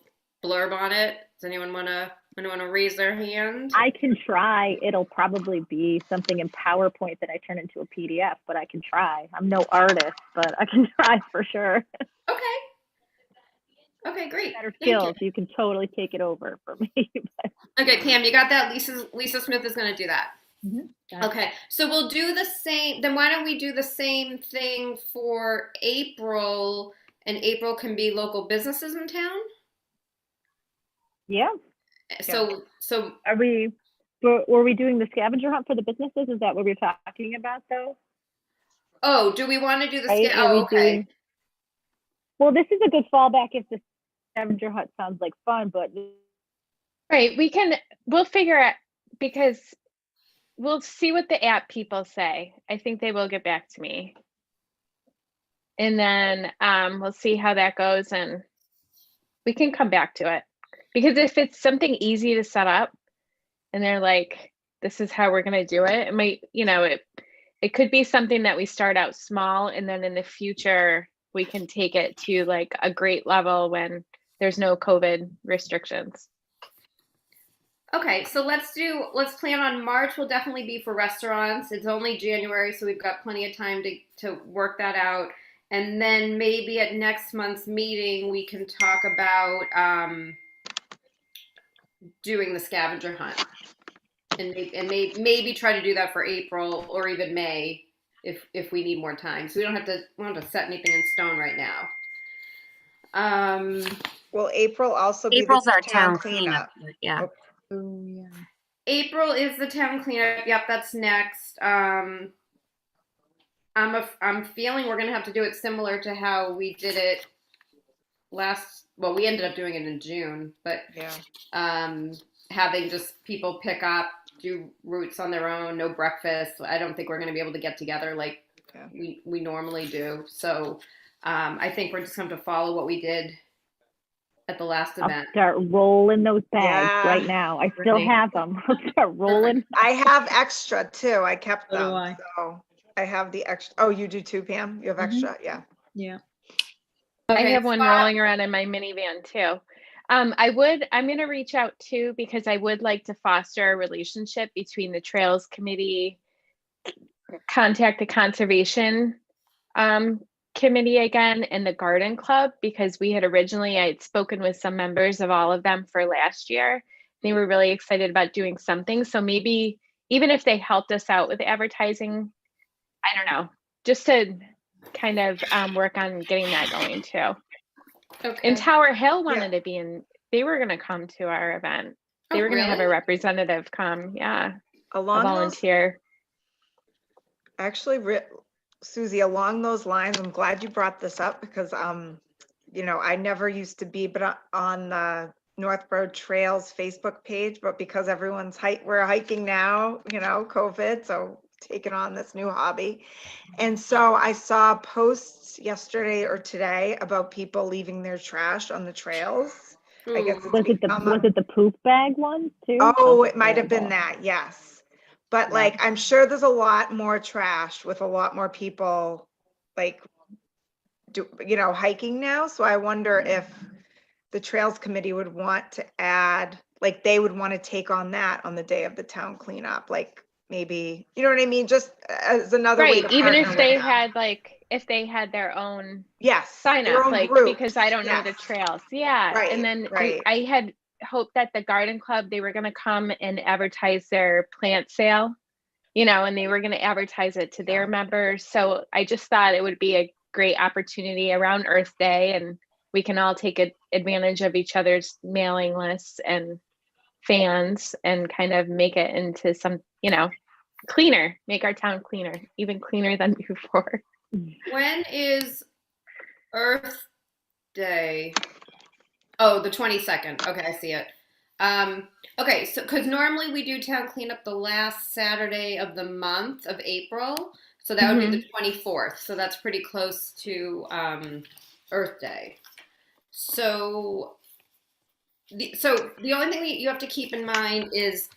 Speaker 1: blurb on it? Does anyone want to Anyone want to raise their hand?
Speaker 4: I can try. It'll probably be something in PowerPoint that I turn into a PDF, but I can try. I'm no artist, but I can try for sure.
Speaker 1: Okay. Okay, great.
Speaker 4: Better
Speaker 1: Thank you.
Speaker 4: skills. You can totally take it over for me.
Speaker 1: Okay, Pam, you got that? Lisa Smith is going to do that.
Speaker 7: Got it.
Speaker 1: Okay, so we'll do the same. Then why don't we do the same thing for April? And April can be local businesses in town.
Speaker 4: Yeah.
Speaker 1: So
Speaker 4: were we doing the scavenger hunt for the businesses? Is that what we're talking about though?
Speaker 1: oh, do we want to do the
Speaker 4: Right? Are we
Speaker 1: okay.
Speaker 4: doing- Well, this is a good fallback if the scavenger hunt sounds like fun, but
Speaker 6: Right, we'll figure out, because we'll see what the app people say. I think they will get back to me. And then we'll see how that goes, and we can come back to it. Because if it's something easy to set up and they're like, this is how we're gonna do it, it might, it could be something that we start out small and then in the future we can take it to like a great level when there's no COVID restrictions.
Speaker 1: Okay, so let's plan on March. Will definitely be for restaurants. It's only January, so we've got plenty of time to work that out. And then maybe at next month's meeting, we can talk about doing the scavenger hunt. And maybe try to do that for April or even May if we need more time. So we don't have to set anything in stone right now.
Speaker 3: Will April also be
Speaker 2: April's
Speaker 3: the
Speaker 2: our town cleanup. Yeah.
Speaker 7: Oh, yeah.
Speaker 1: April is the town cleanup. Yep, that's next. I'm feeling we're gonna have to do it similar to how we did it well, we ended up doing it in June, but
Speaker 3: Yeah.
Speaker 1: having just people pick up, do routes on their own, no breakfast. I don't think we're gonna be able to get together like
Speaker 3: Yeah.
Speaker 1: we normally do. So I think we're just going to follow what we did at the last
Speaker 4: I'll
Speaker 1: event.
Speaker 4: start rolling those bags
Speaker 3: Yeah.
Speaker 4: right now. I still
Speaker 7: Right.
Speaker 4: have them. I'll start rolling.
Speaker 3: I have extra too. I kept
Speaker 7: So do
Speaker 3: them.
Speaker 7: I.
Speaker 3: So I have the extra. Oh, you do too, Pam? You have
Speaker 7: Mhm.
Speaker 3: extra? Yeah.
Speaker 7: Yeah.
Speaker 6: I
Speaker 1: Okay,
Speaker 6: have one
Speaker 1: Scott?
Speaker 6: rolling around in my minivan too. I'm going to reach out too, because I would like to foster a relationship between the Trails Committee, contact the Conservation Committee again, and the Garden Club, because I had spoken with some members of all of them for last year. They were really excited about doing something. So maybe even if they helped us out with advertising, I don't know, just to kind of work on getting that going too.
Speaker 1: Okay.
Speaker 6: And Tower Hill wanted to be in, they were going to come to our event. They
Speaker 1: Oh,
Speaker 6: were going to have a
Speaker 1: really?
Speaker 6: representative come. Yeah. A
Speaker 3: Along those,
Speaker 6: volunteer.
Speaker 3: actually, Susie, along those lines, I'm glad you brought this up because, I never used to be, but on the Northborough Trails Facebook page, but because we're hiking now, COVID, so taking on this new hobby. And so I saw posts yesterday or today about people leaving their trash on the trails. I guess
Speaker 1: Ooh.
Speaker 3: it's become
Speaker 4: Was it the poof bag one too?
Speaker 3: Oh,
Speaker 4: That's
Speaker 3: it might have been
Speaker 4: terrible.
Speaker 3: that, yes. But
Speaker 4: Yeah.
Speaker 3: like, I'm sure there's a lot more trash with a lot more people like hiking now. So I wonder if the Trails Committee would want to add, like they would want to take on that on the day of the town cleanup, like maybe, you know what I mean? Just as another way
Speaker 6: Right.
Speaker 3: to
Speaker 6: Even
Speaker 3: partner
Speaker 6: if
Speaker 3: with
Speaker 6: they
Speaker 3: them.
Speaker 6: had if they had their own
Speaker 3: Yes,
Speaker 6: sign
Speaker 3: their
Speaker 6: up,
Speaker 3: own group.
Speaker 6: because I don't know the
Speaker 3: Yes.
Speaker 6: trails. Yeah.
Speaker 3: Right,
Speaker 6: And then
Speaker 3: right.
Speaker 6: I had hoped that the Garden Club, they were going to come and advertise their plant sale, and they were going to advertise it to their members. So I just thought it would be a great opportunity around Earth Day, and we can all take advantage of each other's mailing lists and fans and kind of make it into some, cleaner, make our town cleaner, even cleaner than before.
Speaker 1: When is Earth Day? Oh, the 22nd. Okay, I see it. Okay, so because normally we do town cleanup the last Saturday of the month of April, so that would be the 24th. So that's pretty close to Earth Day. So the only thing that you have to keep in mind is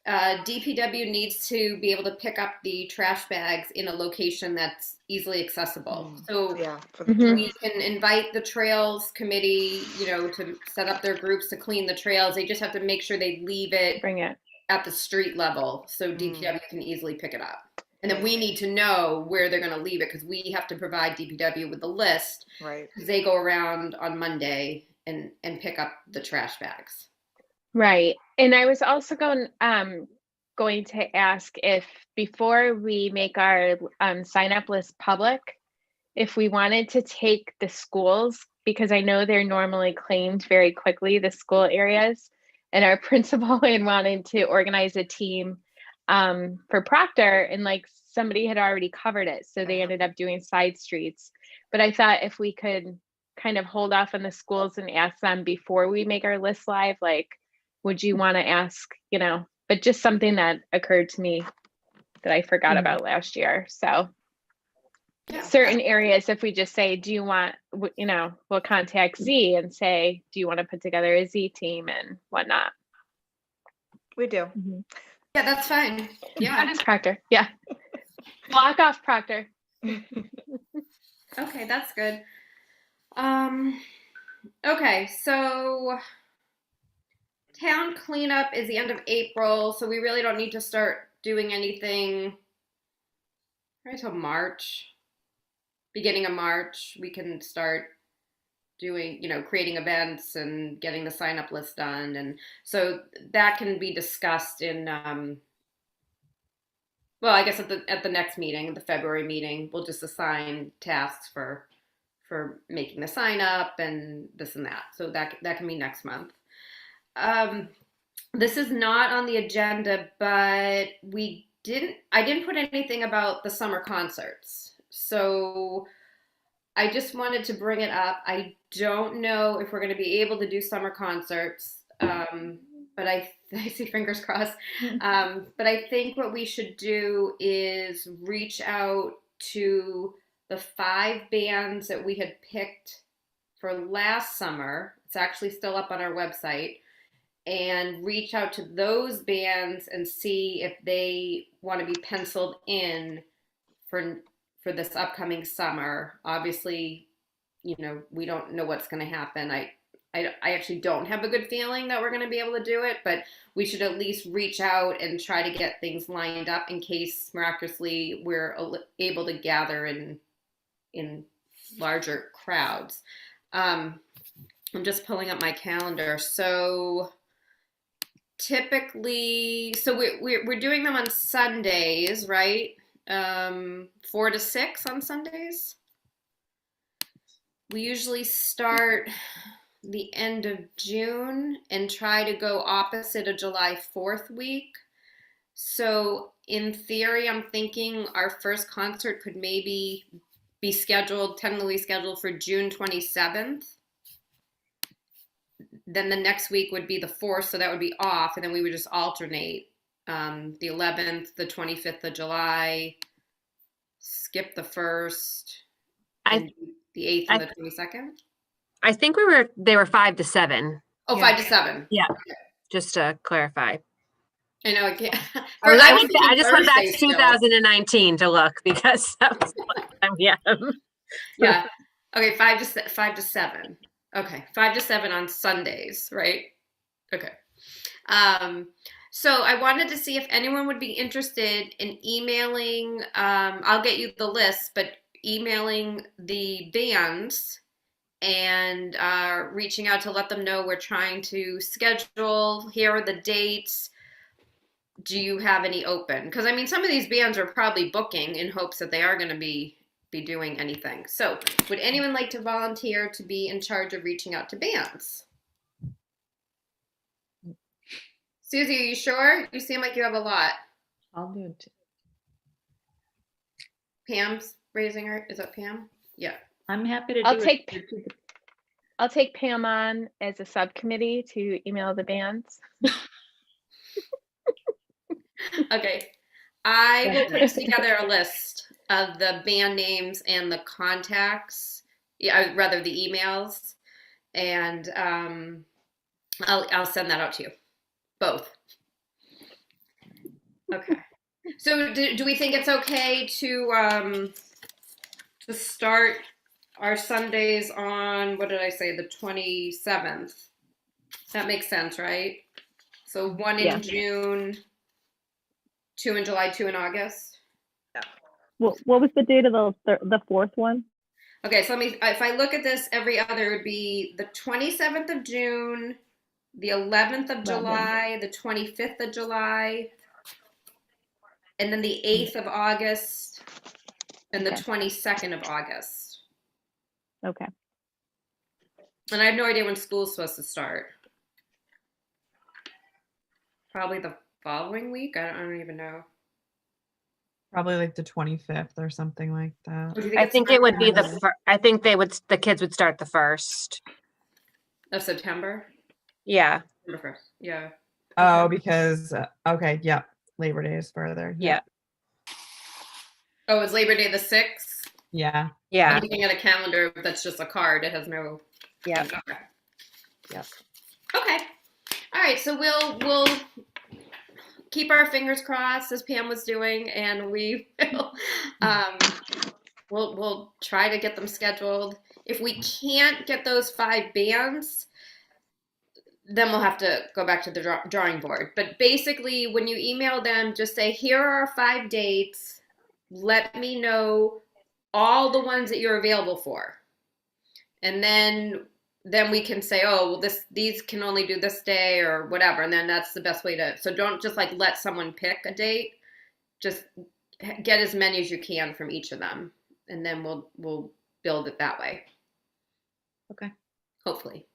Speaker 1: DPW needs to be able to pick up the trash bags in a location that's easily accessible. So
Speaker 3: Yeah. For the
Speaker 6: Mhm.
Speaker 1: we can invite the trails committee, to set up their groups to clean the trails. They just have to make sure they leave it
Speaker 6: Bring it.
Speaker 1: at the street level so DPW can easily pick it up. And then we need to know where they're going to leave it because we have to provide DPW with the list
Speaker 3: Right.
Speaker 1: because they go around on Monday and pick up the trash bags.
Speaker 6: Right. And I was also going to ask if before we make our sign up list public, if we wanted to take the schools, because I know they're normally claimed very quickly, the school areas, and our principal in wanting to organize a team for Proctor, and like somebody had already covered it. So they ended up doing side streets. But I thought if we could kind of hold off on the schools and ask them before we make our list live, like, would you want to ask, but just something that occurred to me that I forgot about last year. So
Speaker 1: Yeah.
Speaker 6: certain areas, if we just say, do you want, we'll contact Z and say, do you want to put together a Z team and whatnot?
Speaker 3: We do.
Speaker 1: Yeah, that's fine.
Speaker 6: That
Speaker 1: Yeah.
Speaker 6: is Proctor. Yeah. Block off Proctor.
Speaker 1: Okay, that's good. Okay, so town cleanup is the end of April, so we really don't need to start doing anything right until March. Beginning of March, we can start doing, creating events and getting the sign up list done. And so that can be discussed in, I guess at the next meeting, the February meeting, we'll just assign tasks for making the sign up and this and that. So that can be next month. This is not on the agenda, but I didn't put anything about the summer concerts. So I just wanted to bring it up. I don't know if we're going to be able to do summer concerts, but I see fingers crossed. But I think what we should do is reach out to the 5 bands that we had picked for last summer. It's actually still up on our website. And reach out to those bands and see if they want to be penciled in for this upcoming summer. Obviously, we don't know what's going to happen. I actually don't have a good feeling that we're going to be able to do it, but we should at least reach out and try to get things lined up in case miraculously we're able to gather in larger crowds. I'm just pulling up my calendar. So typically, we're doing them on Sundays, right? 4 to 6 on Sundays. We usually start the end of June and try to go opposite of July 4th week. So in theory, I'm thinking our first concert could maybe be tentatively scheduled for June 27th. Then the next week would be the 4th, so that would be off, and then we would just alternate the 11th, the 25th of July, skip the 1st, and the 8th and the 22nd.
Speaker 2: I think they were 5 to 7.
Speaker 1: Oh, 5 to 7.
Speaker 2: Yeah. Just to clarify.
Speaker 1: I know. I can't.
Speaker 2: I just went back to 2019 to look because that was yeah.
Speaker 1: Yeah. Okay. 5 to 7. Okay. 5 to 7 on Sundays, right? Okay. So I wanted to see if anyone would be interested in emailing. I'll get you the list, but emailing the bands and reaching out to let them know we're trying to schedule. Here are the dates. Do you have any open? Because some of these bands are probably booking in hopes that they are going to be doing anything. So would anyone like to volunteer to be in charge of reaching out to bands? Susie, are you sure? You seem like you have a lot.
Speaker 7: I'll do it.
Speaker 1: Pam's raising her. Is that Pam? Yeah.
Speaker 7: I'm happy to
Speaker 6: I'll
Speaker 7: do
Speaker 6: take
Speaker 7: it.
Speaker 6: I'll take Pam on as a subcommittee to email the bands.
Speaker 1: Okay. I will put together a list of the band names and the contacts, rather the emails, and I'll send that out to you, both. Okay. So do we think it's okay to start our Sundays on, what did I say, the 27th? That makes sense, right? So 1 in
Speaker 4: Yeah.
Speaker 1: June, 2 in July, 2 in August.
Speaker 4: What was the date of the fourth one?
Speaker 1: Okay, so if I look at this every other, it would be the 27th of June, the 11th of July, the 25th of July, and then the 8th of August, and the
Speaker 4: Okay.
Speaker 1: 22nd of August.
Speaker 4: Okay.
Speaker 1: And I have no idea when school's supposed to start. Probably the following week? I don't even know.
Speaker 5: Probably like the 25th or something like that.
Speaker 1: Or do you think
Speaker 2: I
Speaker 1: it's
Speaker 2: think it would be
Speaker 1: earlier?
Speaker 2: I think the kids would start the 1st.
Speaker 1: Of September?
Speaker 2: Yeah.
Speaker 1: September 1st. Yeah.
Speaker 5: Oh, because, okay, yeah, Labor Day is further.
Speaker 2: Yeah.
Speaker 1: Oh, it's Labor Day the 6th?
Speaker 5: Yeah.
Speaker 2: Yeah.
Speaker 1: I'm looking at a calendar that's just a card. It has no.
Speaker 2: Yeah.
Speaker 1: Okay.
Speaker 2: Yep.
Speaker 1: Okay. All right. So we'll keep our fingers crossed as Pam was doing, and we will we'll try to get them scheduled. If we can't get those 5 bands, then we'll have to go back to the drawing board. But basically, when you email them, just say, here are our 5 dates. Let me know all the ones that you're available for. And then we can say, oh, well, these can only do this day or whatever. And then that's the best way to, so don't just like let someone pick a date. Just get as many as you can from each of them. And then we'll build it that way.
Speaker 7: Okay.
Speaker 1: Hopefully.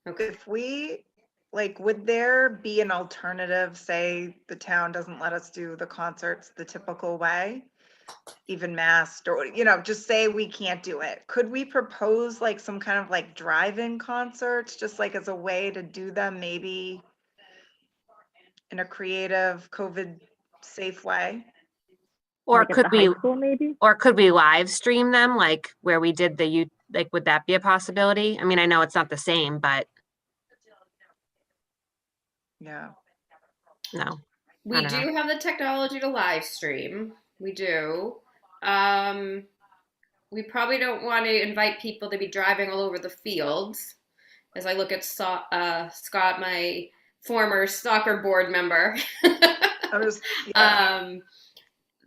Speaker 1: Okay.
Speaker 3: If we, like, would there be an alternative, say the town doesn't let us do the concerts the typical way, even masked, or, just say we can't do it? Could we propose like some kind of like drive-in concerts, just like as a way to do them maybe in a creative, COVID safe way?
Speaker 2: Or
Speaker 4: Like at
Speaker 2: could
Speaker 4: the
Speaker 2: we
Speaker 4: high school, maybe?
Speaker 2: live stream them like where we did like would that be a possibility? I mean, I know it's not the same, but
Speaker 3: Yeah.
Speaker 2: no.
Speaker 1: We
Speaker 2: I don't
Speaker 1: do have the technology to live stream. We do. We probably don't want to invite people to be driving all over the fields. As I look at Scott, my former soccer board member.
Speaker 3: I was, yeah.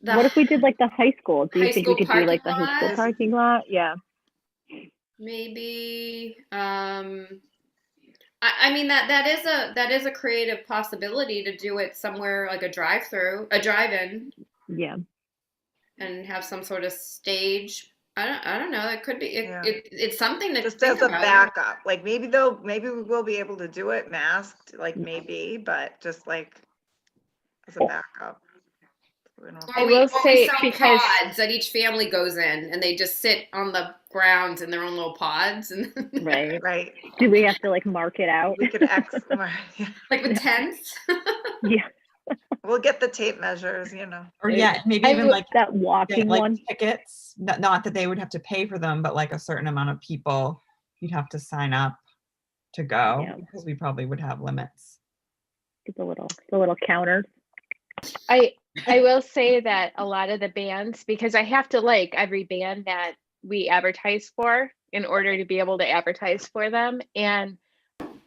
Speaker 4: What if we did like the high school? Do you
Speaker 1: high
Speaker 4: think we
Speaker 1: school
Speaker 4: could do like the
Speaker 1: parking
Speaker 4: high school
Speaker 1: lot?
Speaker 4: parking lot? Yeah.
Speaker 1: Maybe. I mean that is a creative possibility to do it somewhere like a drive-in,
Speaker 4: Yeah.
Speaker 1: and have some sort of stage. I don't know. It could be.
Speaker 3: Yeah.
Speaker 1: It's something to
Speaker 3: Just
Speaker 1: think
Speaker 3: as a
Speaker 1: about.
Speaker 3: backup, like maybe we will be able to do it masked, like maybe, but just like as a backup. We don't-
Speaker 6: I will say,
Speaker 1: sell
Speaker 6: because-
Speaker 1: pods that each family goes in, and they just sit on the grounds in their own little pods, and
Speaker 4: Right.
Speaker 3: Right,
Speaker 4: Do we have to like mark it out?
Speaker 3: we could
Speaker 1: like with tents.
Speaker 4: Yeah.
Speaker 3: we'll get the tape measures,
Speaker 5: Or yeah, maybe
Speaker 6: I
Speaker 5: even
Speaker 6: would-
Speaker 5: like
Speaker 4: That
Speaker 5: get
Speaker 4: walking
Speaker 5: like
Speaker 4: one.
Speaker 5: tickets, not that they would have to pay for them, but like a certain amount of people you'd have to sign up to go
Speaker 4: Yeah.
Speaker 5: because we probably would have limits.
Speaker 4: Get the little counters.
Speaker 6: I will say that a lot of the bands, because I have to like every band that we advertise for in order to be able to advertise for them. And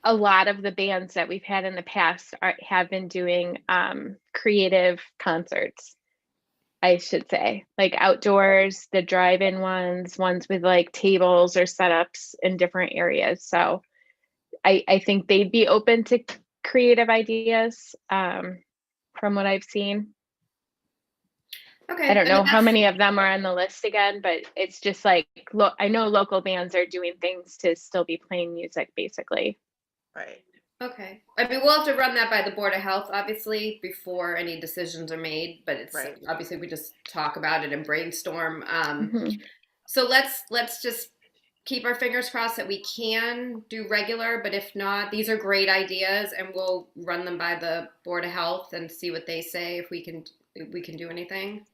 Speaker 6: a lot of the bands that we've had in the past have been doing creative concerts, I should say, like outdoors, the drive-in ones with like tables or setups in different areas. So I think they'd be open to creative ideas from what I've seen.
Speaker 1: Okay.
Speaker 6: I don't know
Speaker 1: mean,
Speaker 6: how many of them are on the list again, but it's just like, look, I know local bands are doing things to still be playing music, basically.
Speaker 3: right.
Speaker 1: Okay. I mean, we'll have to run that by the Board of Health, obviously, before any decisions are made. But it's
Speaker 3: Right.
Speaker 1: obviously we just talk about it and brainstorm.
Speaker 6: Mhm.
Speaker 1: So let's just keep our fingers crossed that we can do regular. But if not, these are great ideas, and we'll run them by the Board of Health and see what they say if we can do anything.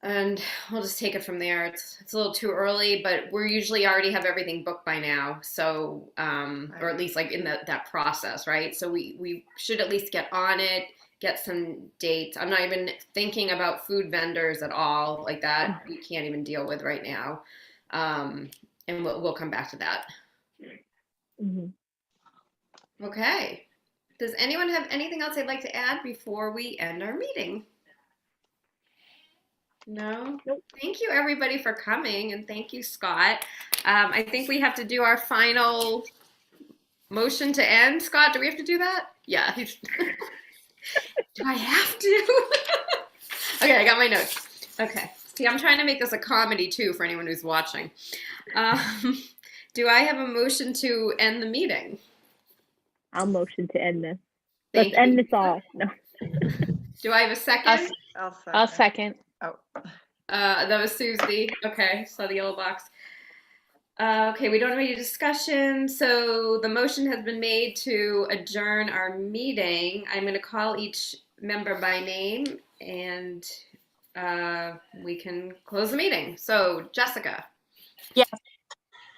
Speaker 1: And we'll just take it from there. It's a little too early, but we're usually already have everything booked by now. So, or at least like in that process, right? So we should at least get on it get some dates. I'm not even thinking about food vendors at all, like that we can't even deal with right now. And we'll come back to that.
Speaker 4: Mhm.
Speaker 1: Okay. Does anyone have anything else they'd like to add before we end our meeting? No?
Speaker 4: Nope.
Speaker 1: Thank you everybody for coming, and thank you, Scott. I think we have to do our final motion to end. Scott, do we have to do that? Yeah. Do I have to? Okay, I got my notes. Okay. See, I'm trying to make this a comedy too for anyone who's watching. Do I have a motion to end the meeting?
Speaker 4: I'll motion to end this.
Speaker 1: Thank
Speaker 4: Let's end
Speaker 1: you.
Speaker 4: this all. No.
Speaker 1: Do I have a second?
Speaker 6: I'll second.
Speaker 3: Oh,
Speaker 1: That was Susie. Okay, saw the yellow box. Okay, we don't have any discussion, so the motion has been made to adjourn our meeting. I'm going to call each member by name, and we can close the meeting. So, Jessica.
Speaker 2: Yes.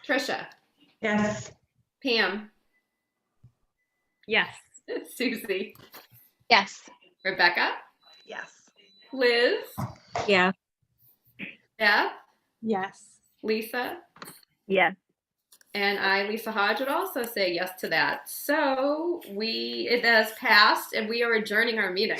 Speaker 1: Trisha.
Speaker 9: Yes.
Speaker 1: Pam.
Speaker 7: Yes.
Speaker 1: Susie.
Speaker 6: Yes.
Speaker 1: Rebecca.
Speaker 3: yes.
Speaker 1: Liz.
Speaker 2: Yeah.
Speaker 1: Deb.
Speaker 5: Yes.
Speaker 1: Lisa.
Speaker 4: Yes.
Speaker 1: And I, Lisa Hodge, would also say yes to that. So it has passed, and we are adjourning our meeting.